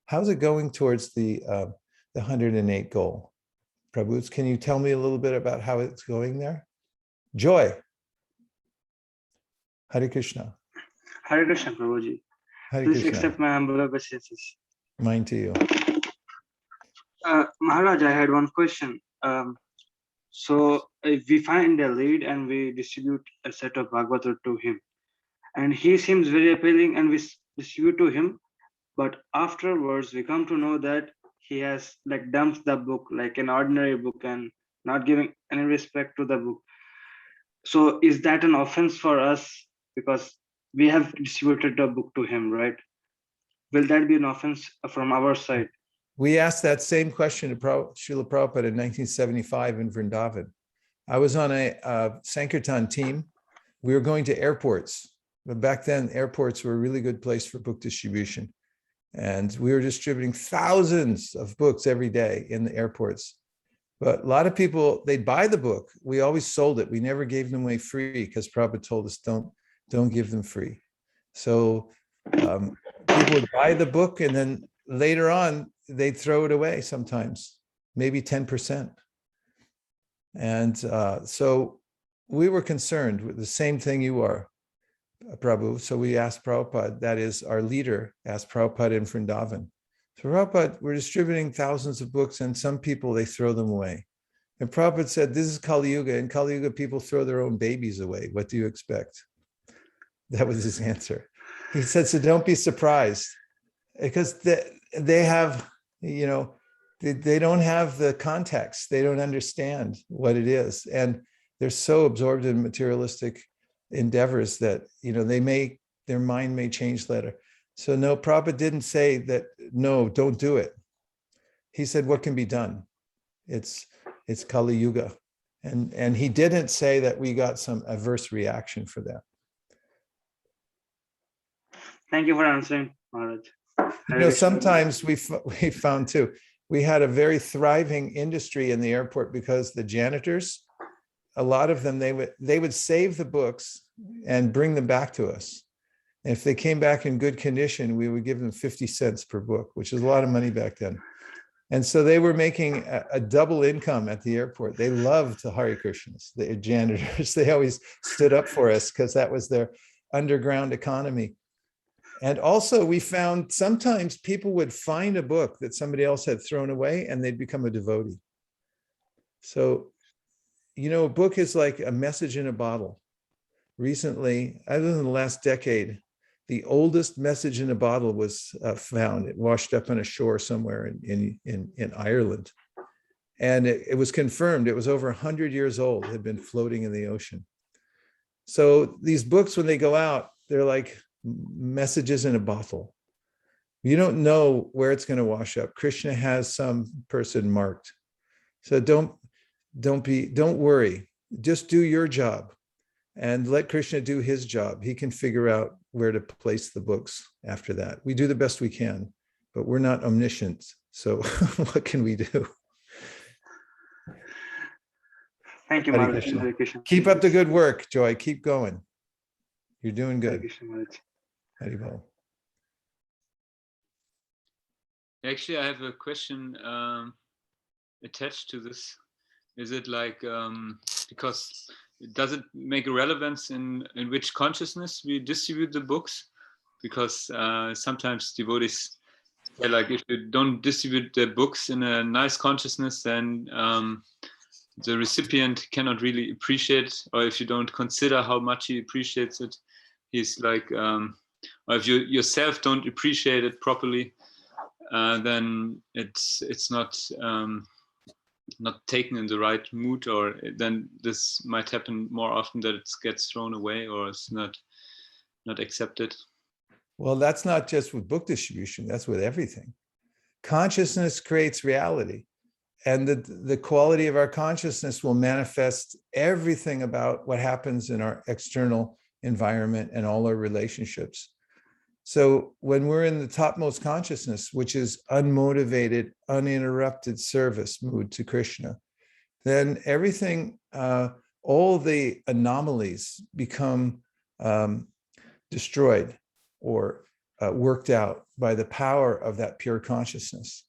How's it going towards the 108 goal? Prabhu, can you tell me a little bit about how it's going there? Joy. Hare Krishna. Hare Krishna, Prabhuji. Hare Please Krishna. accept my humble obeisances. Mine to you. Maharaj, I had one question. So if we find a lead and we distribute a set of Bhagavatam to him, and he seems very appealing, and we distribute to him, but afterwards we come to know that he has like dumped the book like an ordinary book and not giving any respect to the book. So is that an offense for us because we have distributed the book to him, right? Will that be an offense from our side? We asked that same question to Srila Prabhupada in 1975 in Vrindavan. I was on a Sankirtan team. We were going to airports, but back then airports were a really good place for book distribution. And we were distributing thousands of books every day in the airports. But a lot of people, they'd buy the book. We always sold it. We never gave them away free because Prabhupada told us don't give them free. So people would buy the book and then later on, they'd throw it away sometimes, maybe 10%. And so we were concerned with the same thing you are, Prabhu. So we asked Prabhupada, that is our leader, asked Prabhupada in Vrindavan. So Prabhupada, we're distributing thousands of books and some people, they throw them away. And Prabhupada said, this is Kali Yuga. In Kali Yuga, people throw their own babies away. What do you expect? That was his answer. He said, so don't be surprised because they have, you know, they don't have the context. They don't understand what it is. And they're so absorbed in materialistic endeavors that, you know, their mind may change later. So no, Prabhupada didn't say that, no, don't do it. He said, what can be done? It's Kali Yuga. And he didn't say that we got some adverse reaction for that. Thank you for answering, Maharaj. You know, sometimes we found too, we had a very thriving industry in the airport because the janitors, a lot of them, they would save the books and bring them back to us. And if they came back in good condition, we would give them 50 cents per book, which is a lot of money back then. And so they were making a double income at the airport. They loved the Hare Krishnas, the janitors. They always stood up for us because that was their underground economy. And also we found sometimes people would find a book that somebody else had thrown away and they'd become a devotee. So, you know, a book is like a message in a bottle. Recently, other than the last decade, the oldest message in a bottle was found. It washed up on a shore somewhere in Ireland. And it was confirmed, it was over 100 years old, had been floating in the ocean. So these books, when they go out, they're like messages in a bottle. You don't know where it's going to wash up. Krishna has some person marked. So don't worry. Just do your job and let Krishna do his job. He can figure out where to place the books after that. We do the best we can, but we're not omniscient. So what can we do? Thank you, Hare Maharaj. Krishna. Hare Krishna. Keep up the good work, Joy. Keep going. You're doing Hare good. Krishna, Maharaj. Haribol. Actually, I have a question attached to this. Is it like, because does it make a relevance in which consciousness we distribute the books? Because sometimes devotees say, like, if you don't distribute the books in a nice consciousness, then the recipient cannot really appreciate, or if you don't consider how much he appreciates it, he's like, or if you yourself don't appreciate it properly, then it's not taken in the right mood, or then this might happen more often that it gets thrown away or it's not accepted. Well, that's not just with book distribution, that's with everything. Consciousness creates reality. And the quality of our consciousness will manifest everything about what happens in our external environment and all our relationships. So when we're in the topmost consciousness, which is unmotivated, uninterrupted service mood to Krishna, then everything, all the anomalies become destroyed or worked out by the power of that pure consciousness.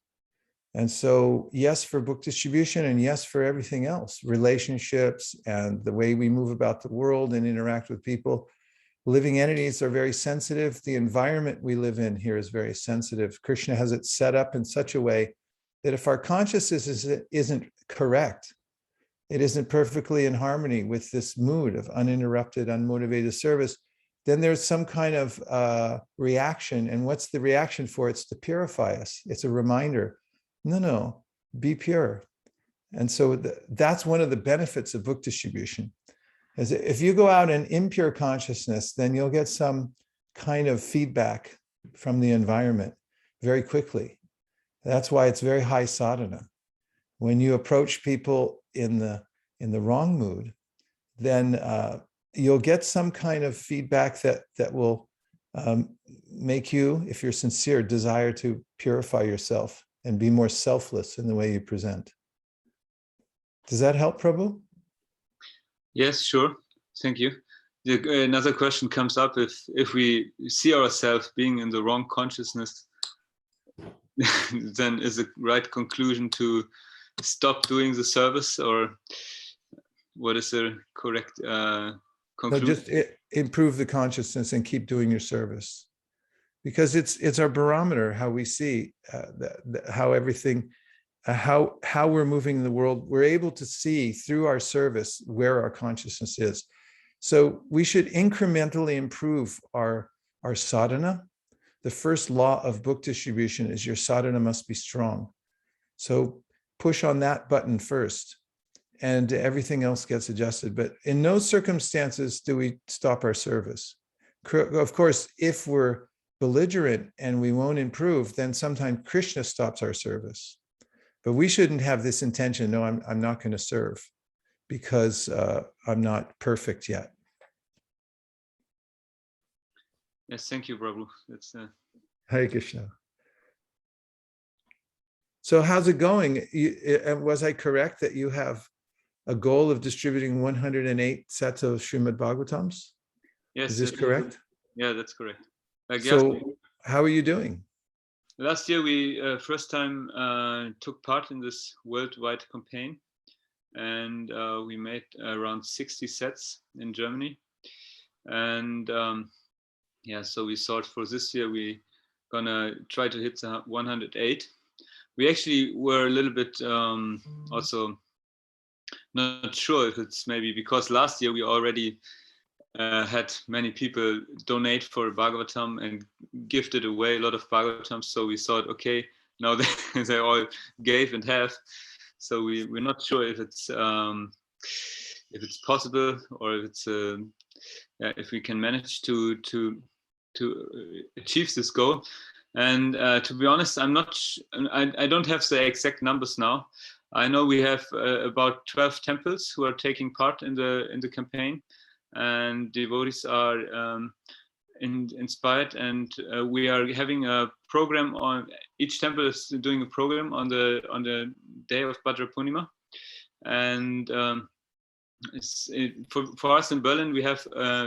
And so, yes, for book distribution, and yes, for everything else, relationships and the way we move about the world and interact with people. Living entities are very sensitive. The environment we live in here is very sensitive. Krishna has it set up in such a way that if our consciousness isn't correct, it isn't perfectly in harmony with this mood of uninterrupted, unmotivated service, then there's some kind of reaction. And what's the reaction for? It's to purify us. It's a reminder. No, be pure. And so that's one of the benefits of book distribution. Is if you go out in impure consciousness, then you'll get some kind of feedback from the environment very quickly. That's why it's very high sadhana. When you approach people in the wrong mood, then you'll get some kind of feedback that will make you, if you're sincere, desire to purify yourself and be more selfless in the way you present. Does that help, Prabhu? Yes, sure. Thank you. Another question comes up: if we see ourselves being in the wrong consciousness, then is the right conclusion to stop doing the service, or what is the correct conclusion? No, just improve the consciousness and keep doing your service, because it's our barometer, how we see how everything, how we're moving in the world. We're able to see through our service where our consciousness is. So we should incrementally improve our sadhana. The first law of book distribution is your sadhana must be strong. So push on that button first, and everything else gets adjusted. But in no circumstances do we stop our service. Of course, if we're belligerent and we won't improve, then sometimes Krishna stops our service. But we shouldn't have this intention, no, I'm not going to serve because I'm not perfect yet. Yes, thank you, Prabhu. That's Hare Krishna. So how's it going? Was I correct that you have a goal of distributing 108 sets of Srimad-Bhagavatams? Yes. Is this correct? Yeah, that's correct. So how are you doing? Last year, we first time took part in this worldwide campaign, and we made around 60 sets in Germany. And yeah, so we thought for this year, we're gonna try to hit the 108. We actually were a little bit also not sure if it's maybe because last year we already had many people donate for Bhagavatam and gifted away a lot of Bhagavatams. So we thought, okay, now they all gave and have. So we're not sure if it's possible or if it's if we can manage to achieve this goal. And to be honest, I don't have the exact numbers now. I know we have about 12 temples who are taking part in the campaign, and devotees are inspired, and we are having a program on each temple is doing a program on the day of Bhadra Purnima, and for us in Berlin we have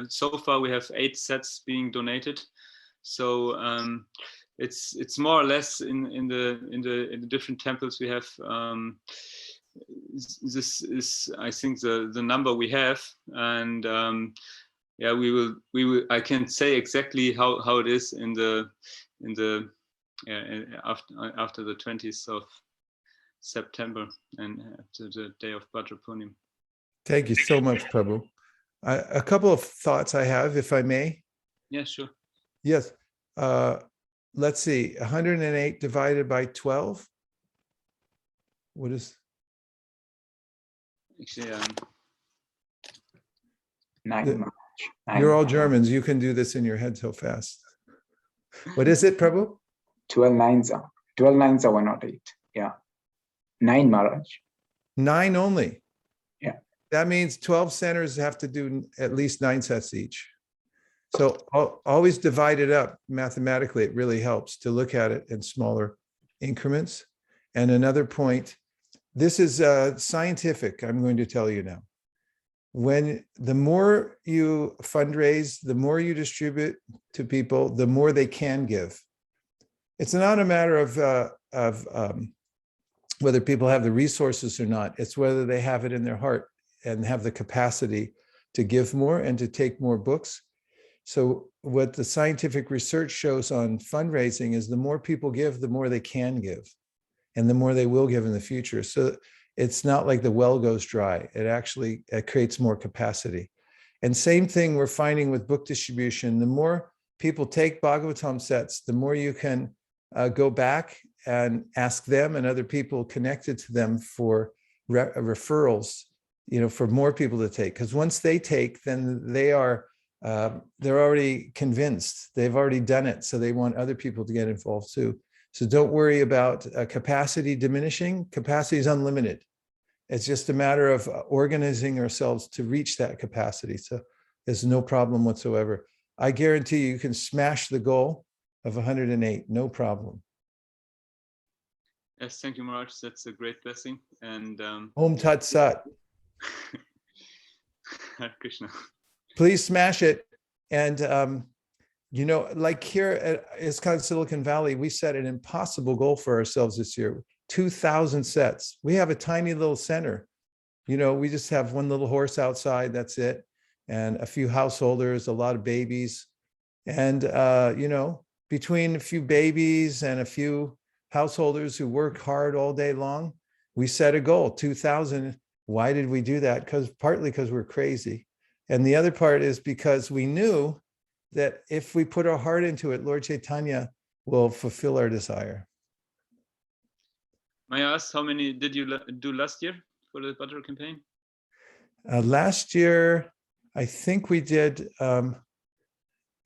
so far we have 8 sets being donated, so it's more or less in the different temples we have. This is, I think, the number we have, and yeah, we will. I can't say exactly how it is after the 20th of September and after the day of Bhadra Purnima. Thank you so much, Prabhu. A couple of thoughts I have, if I may. Yeah, sure. Yes. Let's see, 108 divided by 12. What is? Actually, 9. You're all Germans. You can do this in your head so fast. What is it, Prabhu? 12 nines are 108. Yeah. 9, Maharaj. 9 only. Yeah. That means 12 centers have to do at least 9 sets each. So always divide it up mathematically. It really helps to look at it in smaller increments. And another point, this is scientific, I'm going to tell you now. When the more you fundraise, the more you distribute to people, the more they can give. It's not a matter of whether people have the resources or not. It's whether they have it in their heart and have the capacity to give more and to take more books. So what the scientific research shows on fundraising is the more people give, the more they can give. and the more they will give in the future. So it's not like the well goes dry. It actually creates more capacity. And same thing we're finding with book distribution. The more people take Bhagavatam sets, the more you can go back and ask them and other people connected to them for referrals, for more people to take. Because once they take, then they're already convinced. They've already done it. So they want other people to get involved too. So don't worry about capacity diminishing. Capacity is unlimited. It's just a matter of organizing ourselves to reach that capacity. So there's no problem whatsoever. I guarantee you can smash the goal of 108, no problem. Yes, thank you, Maharaj. That's a great blessing. And Om Tat Sat. Hare Krishna. Please smash it. And like here at ISKCON Silicon Valley, we set an impossible goal for ourselves this year. 2,000 sets. We have a tiny little center. We just have one little horse outside, that's it. And a few householders, a lot of babies. And, between a few babies and a few householders who work hard all day long, we set a goal, 2,000. Why did we do that? Partly because we're crazy. And the other part is because we knew that if we put our heart into it, Lord Chaitanya will fulfill our desire. May I ask, how many did you do last year for the Bhadra campaign? Last year, I think we did,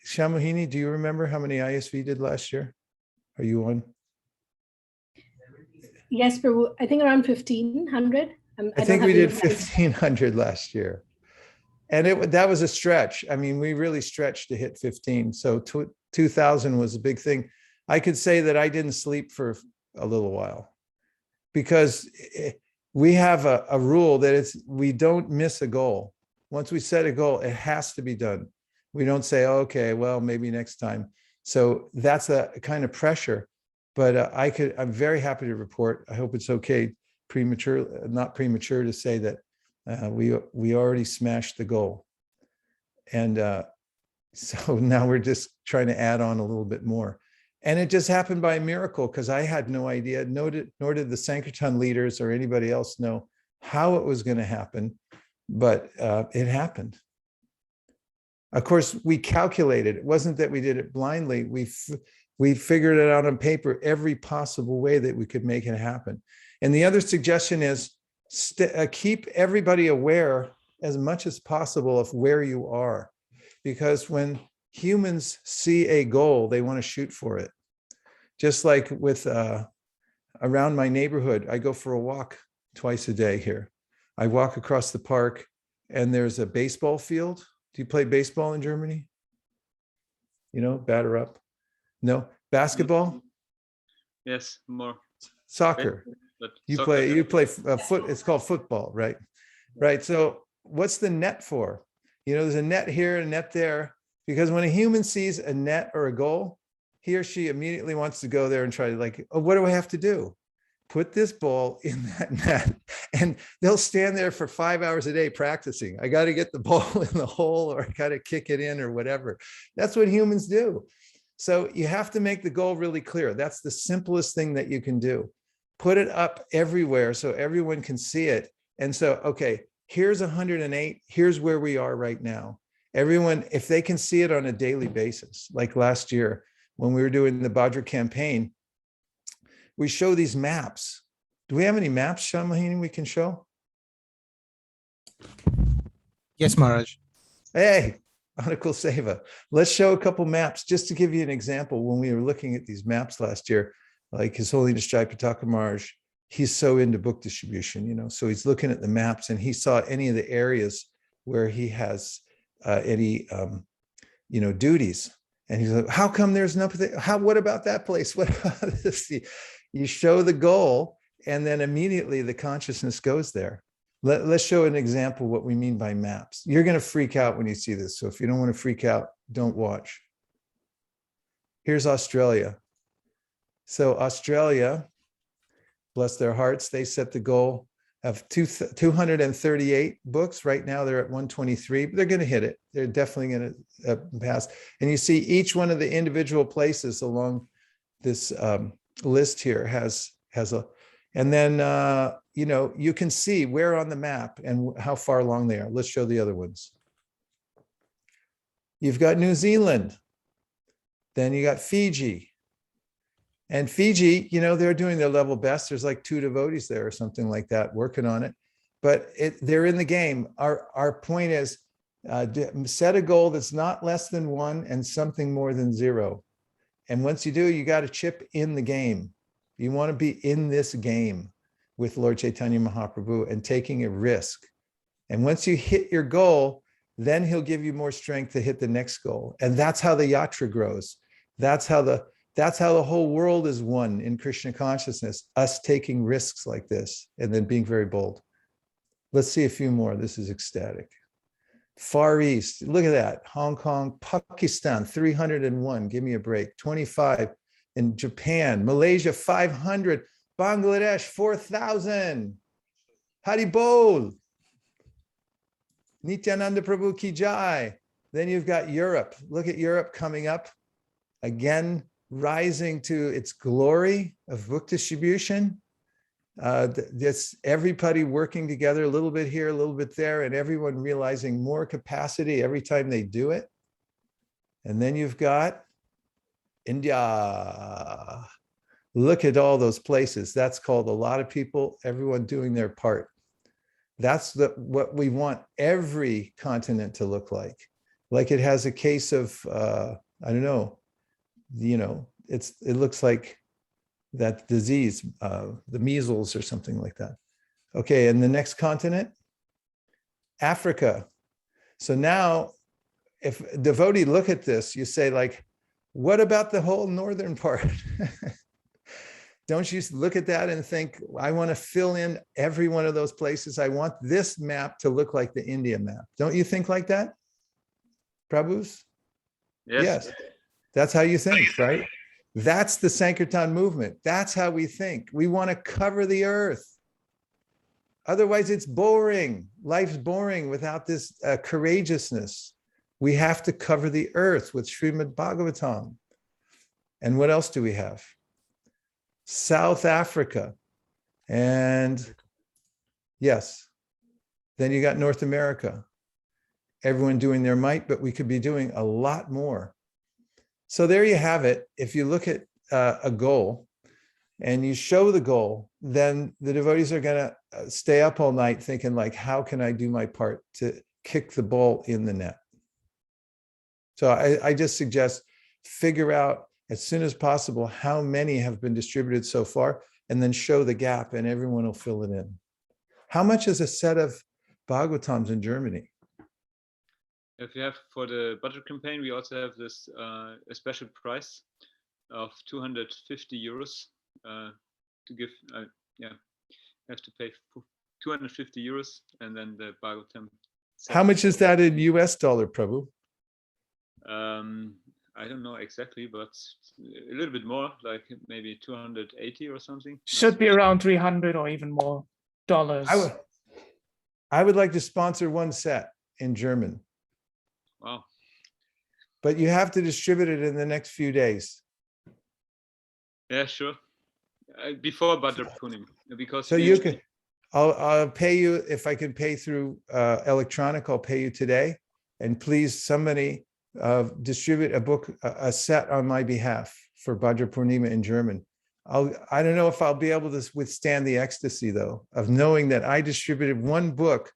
Shamahini, do you remember how many ISV did last year? Are you on? Yes, Prabhu. I think around 1,500. I think we did 1,500 last year. And that was a stretch. I mean, we really stretched to hit 15. So 2,000 was a big thing. I could say that I didn't sleep for a little while because we have a rule that we don't miss a goal. Once we set a goal, it has to be done. We don't say, oh, okay, well, maybe next time. So that's a kind of pressure, but I'm very happy to report. I hope it's okay, not premature to say that we already smashed the goal. And so now we're just trying to add on a little bit more. And it just happened by a miracle because I had no idea, nor did the Sankirtan leaders or anybody else know how it was going to happen, but it happened. Of course, we calculated. It wasn't that we did it blindly. We figured it out on paper, every possible way that we could make it happen. And the other suggestion is keep everybody aware as much as possible of where you are. Because when humans see a goal, they want to shoot for it. Just like with around my neighborhood, I go for a walk twice a day here. I walk across the park and there's a baseball field. Do you play baseball in Germany? Batter up. No, basketball? Yes, more. Soccer. You play foot. It's called football, right? Right. So what's the net for? There's a net here and a net there, because when a human sees a net or a goal, he or she immediately wants to go there and try to oh, what do I have to do? Put this ball in that net, and they'll stand there for 5 hours a day practicing. I got to get the ball in the hole, or I got to kick it in, or whatever. That's what humans do. So you have to make the goal really clear. That's the simplest thing that you can do. Put it up everywhere so everyone can see it. And so, okay, here's 108. Here's where we are right now. Everyone, if they can see it on a daily basis, like last year when we were doing the Bhadra campaign, we show these maps. Do we have any maps, Shamahini, we can show? Yes, Maharaj. Hey, Anukul Seva. Let's show a couple maps just to give you an example. When we were looking at these maps last year, like His Holiness Jayapataka Maharaj, he's so into book distribution, so he's looking at the maps and he saw any of the areas where he has any, duties. And he's like, how come there's nothing? What about that place? What about this? You show the goal and then immediately the consciousness goes there. Let's show an example of what we mean by maps. You're going to freak out when you see this. So if you don't want to freak out, don't watch. Here's Australia. So Australia, bless their hearts, they set the goal of 238 books. Right now they're at 123, but they're going to hit it. They're definitely going to pass. And you see each one of the individual places along this list here has And then, you can see where on the map and how far along they are. Let's show the other ones. You've got New Zealand. Then you got Fiji. And Fiji, they're doing their level best. There's like 2 devotees there or something like that working on it. But they're in the game. Our point is set a goal that's not less than 1 and something more than 0. And once you do, you got to chip in the game. You want to be in this game with Lord Chaitanya Mahaprabhu and taking a risk. And once you hit your goal, then he'll give you more strength to hit the next goal. And that's how the yatra grows. That's how the whole world is one in Krishna consciousness, us taking risks like this and then being very bold. Let's see a few more. This is ecstatic. Far East, look at that. Hong Kong, Pakistan, 301. Give me a break. 25 in Japan, Malaysia, 500. Bangladesh, 4,000. Hari Bol. Nityananda Prabhu Ki Jai. Then you've got Europe. Look at Europe coming up. Again, rising to its glory of book distribution. That's everybody working together, a little bit here, a little bit there, and everyone realizing more capacity every time they do it. And then you've got India. Look at all those places. That's called a lot of people, everyone doing their part. That's what we want every continent to look like. Like it has a case of, I don't know, it looks like that disease, the measles or something like that. Okay, and the next continent, Africa. So now, if a devotee look at this, you say like, what about the whole northern part? Don't you look at that and think, I want to fill in every one of those places. I want this map to look like the India map. Don't you think like that, Prabhus? Yes. That's how you think, right? That's the Sankirtan movement. That's how we think. We want to cover the earth. Otherwise, it's boring. Life's boring without this courageousness. We have to cover the earth with Srimad-Bhagavatam. And what else do we have? South Africa. And yes, then you got North America. Everyone doing their might, but we could be doing a lot more. So there you have it. If you look at a goal and you show the goal, then the devotees are going to stay up all night thinking like, how can I do my part to kick the ball in the net? So I just suggest figure out as soon as possible how many have been distributed so far, and then show the gap and everyone will fill it in. How much is a set of Bhagavatams in Germany? If you have for the Bhadra campaign, we also have this a special price of 250 euros to give. You have to pay 250 euros, and then the Bhagavatam. How much is that in US dollar, Prabhu? I don't know exactly, but a little bit more, like maybe 280 or something. Should be around 300 or even more dollars. I would like to sponsor one set in German. Wow. But you have to distribute it in the next few days. Yeah, sure. Before Bhadra Purnima, because so you can. I'll pay you if I can pay through electronic. I'll pay you today, and please somebody distribute a set on my behalf for Bhadra Purnima in German. I don't know if I'll be able to withstand the ecstasy though of knowing that I distributed one book,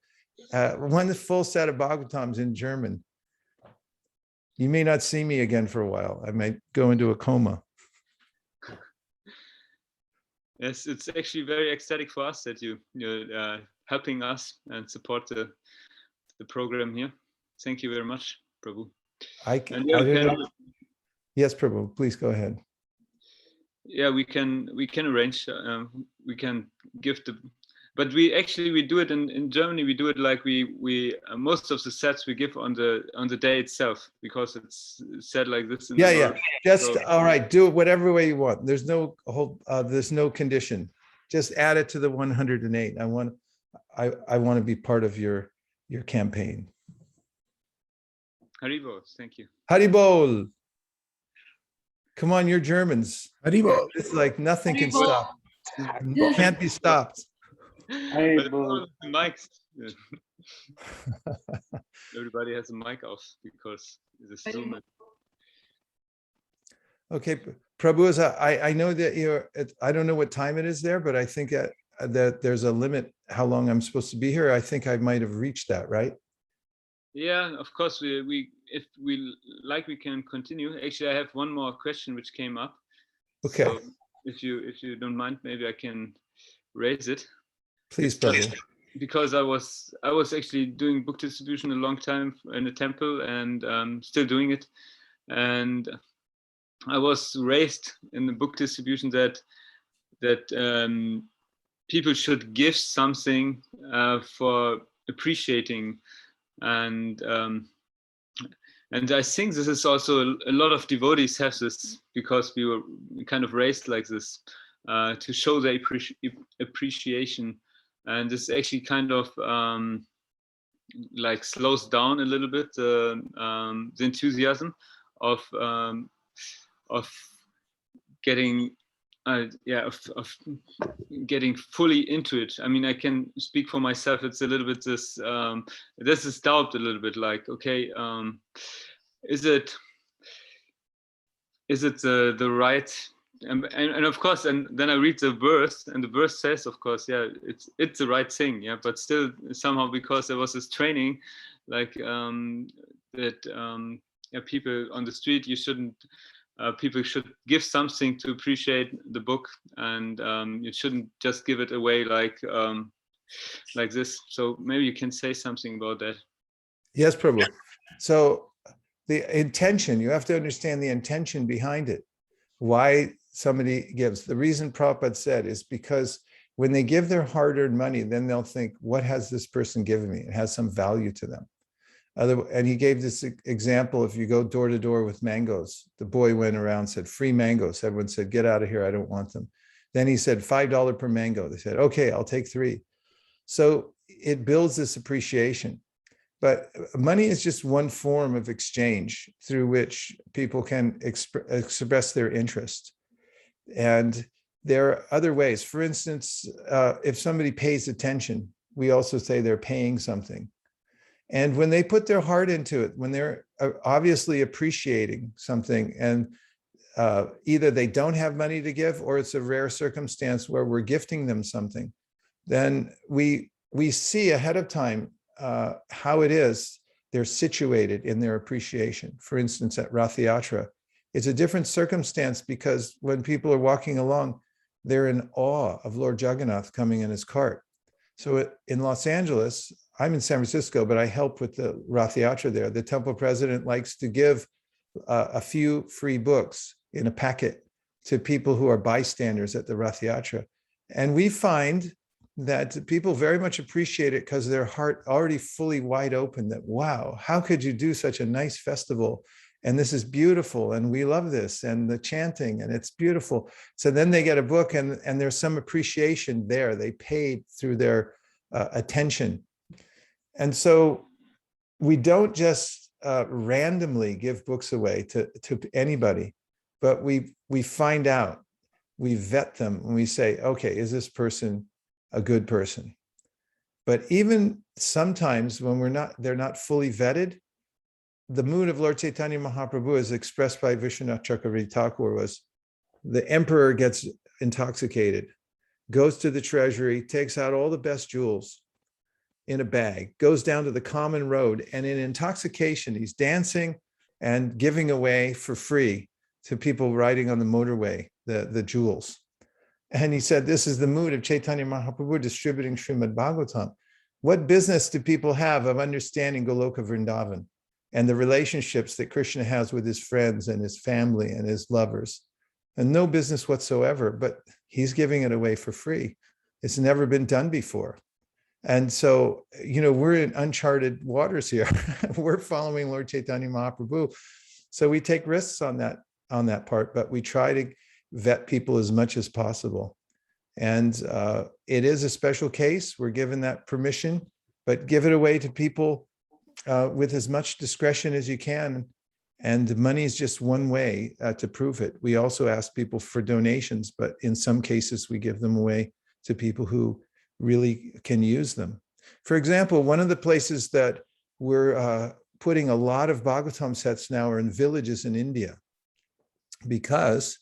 one full set of Bhagavatams in German. You may not see me again for a while. I might go into a coma. Yes, it's actually very ecstatic for us that you're helping us and support the program here. Thank you very much, Prabhu. Yes, Prabhu, please go ahead. Yeah, we can arrange. We can give the, but we do it in Germany. We do it like we most of the sets we give on the day itself, because it's said like this. Just all right. Do it whatever way you want. There's no there's no condition. Just add it to the 108. I want to be part of your campaign. Haribol, thank you. Haribol. Come on, you're Germans. Haribol. It's like nothing can stop. Can't be stopped. But all the mics. Everybody has a mic off because it's a Zoom. Okay, Prabhu, I know that you're, I don't know what time it is there, but I think that there's a limit how long I'm supposed to be here. I think I might have reached that, right? Yeah, of course, we if we like, we can continue. Actually, I have one more question which came up. Okay. So if you don't mind, maybe I can raise it. Please, Prabhu. Because I was actually doing book distribution a long time in a temple, and still doing it. And I was raised in the book distribution that people should give something for appreciating, and I think this is also a lot of devotees have this because we were kind of raised like this, to show their appreciation, and this actually kind of like slows down a little bit the enthusiasm of getting of getting fully into it. I mean, I can speak for myself. It's a little bit this is doubt a little bit like, okay, is it the right, and of course, and then I read the verse, and the verse says, of course, yeah, it's the right thing, yeah, but still somehow, because there was this training like people on the street, you shouldn't, people should give something to appreciate the book, and you shouldn't just give it away like this. So maybe you can say something about that. Yes, Prabhu. So the intention, you have to understand the intention behind it. Why somebody gives. The reason Prabhupada said is because when they give their hard-earned money, then they'll think, what has this person given me? It has some value to them. And he gave this example, if you go door to door with mangoes, the boy went around, said, free mangoes. Everyone said, get out of here, I don't want them. Then he said, $5 per mango. They said, okay, I'll take 3. So it builds this appreciation. But money is just one form of exchange through which people can express their interest. And there are other ways. For instance, if somebody pays attention, we also say they're paying something. And when they put their heart into it, when they're obviously appreciating something, and either they don't have money to give, or it's a rare circumstance where we're gifting them something, then we see ahead of time how it is they're situated in their appreciation. For instance, at Rath Yatra, it's a different circumstance because when people are walking along, they're in awe of Lord Jagannath coming in his cart. So in Los Angeles, I'm in San Francisco, but I help with the Rath Yatra there. The temple president likes to give a few free books in a packet to people who are bystanders at the Rath Yatra. And we find that people very much appreciate it because their heart already fully wide open, that, wow, how could you do such a nice festival? And this is beautiful, and we love this, and the chanting, and it's beautiful. So then they get a book, and there's some appreciation there. They paid through their attention. And so we don't just randomly give books away to anybody, but we find out, we vet them, and we say, okay, is this person a good person? But even sometimes when they're not fully vetted, the mood of Lord Chaitanya Mahaprabhu, as expressed by Vishwanath Chakravarti Thakur, was the emperor gets intoxicated, goes to the treasury, takes out all the best jewels in a bag, goes down to the common road, and in intoxication, he's dancing and giving away for free to people riding on the motorway, the jewels. And he said, this is the mood of Chaitanya Mahaprabhu distributing Srimad-Bhagavatam. What business do people have of understanding Goloka Vrindavan and the relationships that Krishna has with his friends and his family and his lovers? And no business whatsoever, but he's giving it away for free. It's never been done before. And so, we're in uncharted waters here. We're following Lord Chaitanya Mahaprabhu. So we take risks on that part, but we try to vet people as much as possible. And it is a special case. We're given that permission, but give it away to people with as much discretion as you can. And money is just one way to prove it. We also ask people for donations, but in some cases we give them away to people who really can use them. For example, one of the places that we're putting a lot of Bhagavatam sets now are in villages in India, because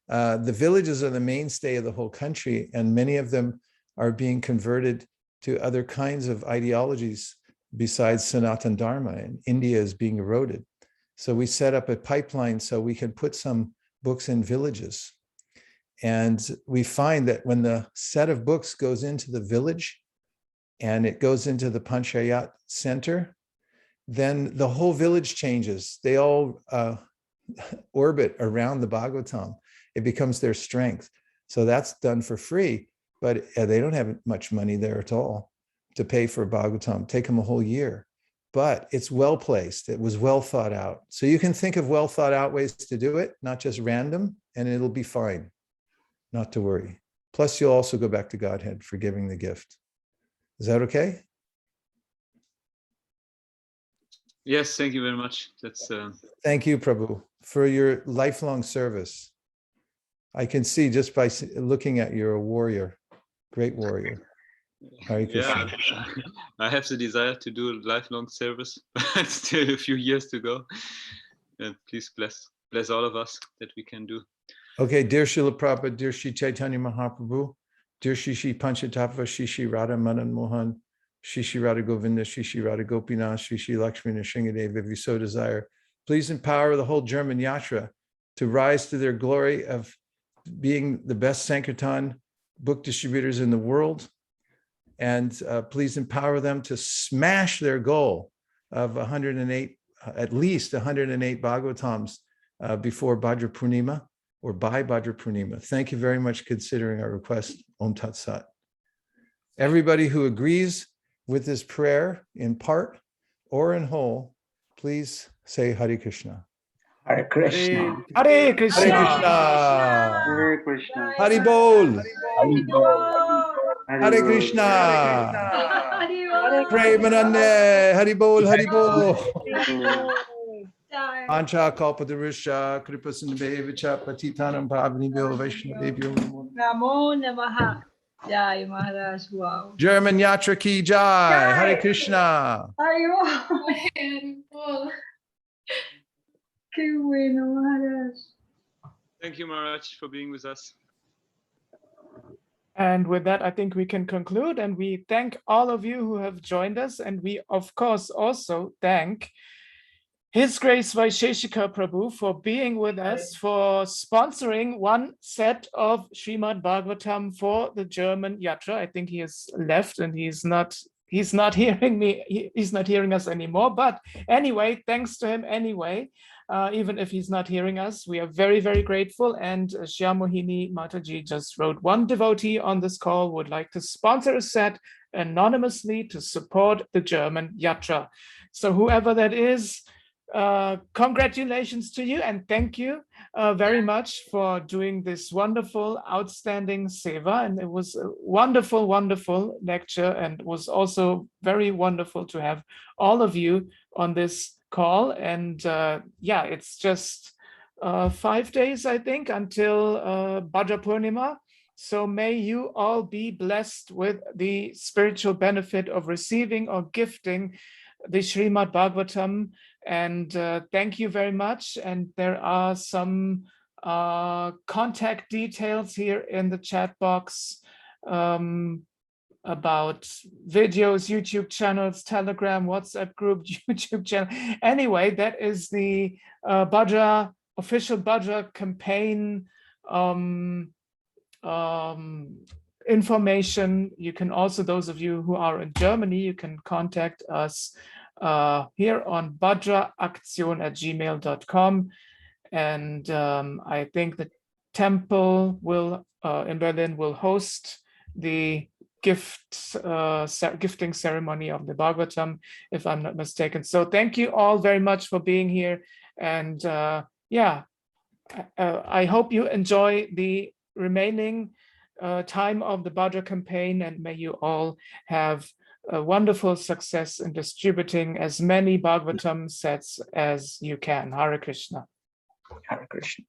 the villages are the mainstay of the whole country, and many of them are being converted to other kinds of ideologies besides Sanatana Dharma, and India is being eroded. So we set up a pipeline so we can put some books in villages. And we find that when the set of books goes into the village and it goes into the Panchayat center, then the whole village changes. They all orbit around the Bhagavatam. It becomes their strength. So that's done for free, but they don't have much money there at all to pay for Bhagavatam. Take them a whole year. But it's well placed. It was well thought out. So you can think of well thought out ways to do it, not just random, and it'll be fine. Not to worry. Plus, you'll also go back to Godhead for giving the gift. Is that okay? Yes, thank you very much. That's Thank you, Prabhu, for your lifelong service. I can see just by looking at you, you're a warrior, great warrior. Hare Krishna. Yeah, I have the desire to do a lifelong service, but still a few years to go. And please bless all of us that we can do. Okay, dear Srila Prabhupada, dear Shri Chaitanya Mahaprabhu, dear Shri Shri Panchatattva, Shri Shri Radha Madan Mohan, Shri Shri Radha Govinda, Shri Shri Radha Gopinath, Shri Shri Lakshmi Nrsingadev, if you so desire, please empower the whole German Yatra to rise to their glory of being the best Sankirtan book distributors in the world. And please empower them to smash their goal of 108, at least 108 Bhagavatams before Bhadra Purnima or by Bhadra Purnima. Thank you very much considering our request. Om Tat Sat. Everybody who agrees with this prayer in part or in whole, please say Hare Krishna. Hare Krishna. Hare Krishna. Hare Krishna. Hare Krishna. Hari Bol. Hare Bol. Hare Krishna. Premanande. Hari Bol. Hari Bol. Ancha kalpatarusha kripasindevacha patitanam pavanibhyo vaishnavebhyo Namo Namaha. Jai Maharaj. Wow. German Yatra ki jai. Hare Krishna. Qué bueno, Maharaj. Thank you, Maharaj, for being with us. And with that, I think we can conclude, and we thank all of you who have joined us. And we, of course, also thank His Grace Vaisesika Prabhu for being with us, for sponsoring one set of Srimad-Bhagavatam for the German Yatra. I think he has left and he's not hearing me. He's not hearing us anymore. But anyway, thanks to him anyway. Even if he's not hearing us, we are very, very grateful. And Shyamohini Mataji just wrote, one devotee on this call would like to sponsor a set anonymously to support the German Yatra. So whoever that is, congratulations to you and thank you very much for doing this wonderful, outstanding seva. And it was a wonderful, wonderful lecture, and it was also very wonderful to have all of you on this call. And yeah, it's just 5 days, I think, until Bhadra Purnima. So may you all be blessed with the spiritual benefit of receiving or gifting the Srimad-Bhagavatam. And thank you very much. And there are some contact details here in the chat box about videos, YouTube channels, Telegram, WhatsApp group, YouTube channel. Anyway, that is the Bhadra, official Bhadra campaign information. You can also, those of you who are in Germany, you can contact us here on bhadraaktion@gmail.com. And I think the temple will in Berlin will host the gifting ceremony of the Bhagavatam, if I'm not mistaken. So thank you all very much for being here. And yeah, I hope you enjoy the remaining time of the Bhadra campaign, and may you all have a wonderful success in distributing as many Bhagavatam sets as you can. Hare Krishna. Hare Krishna.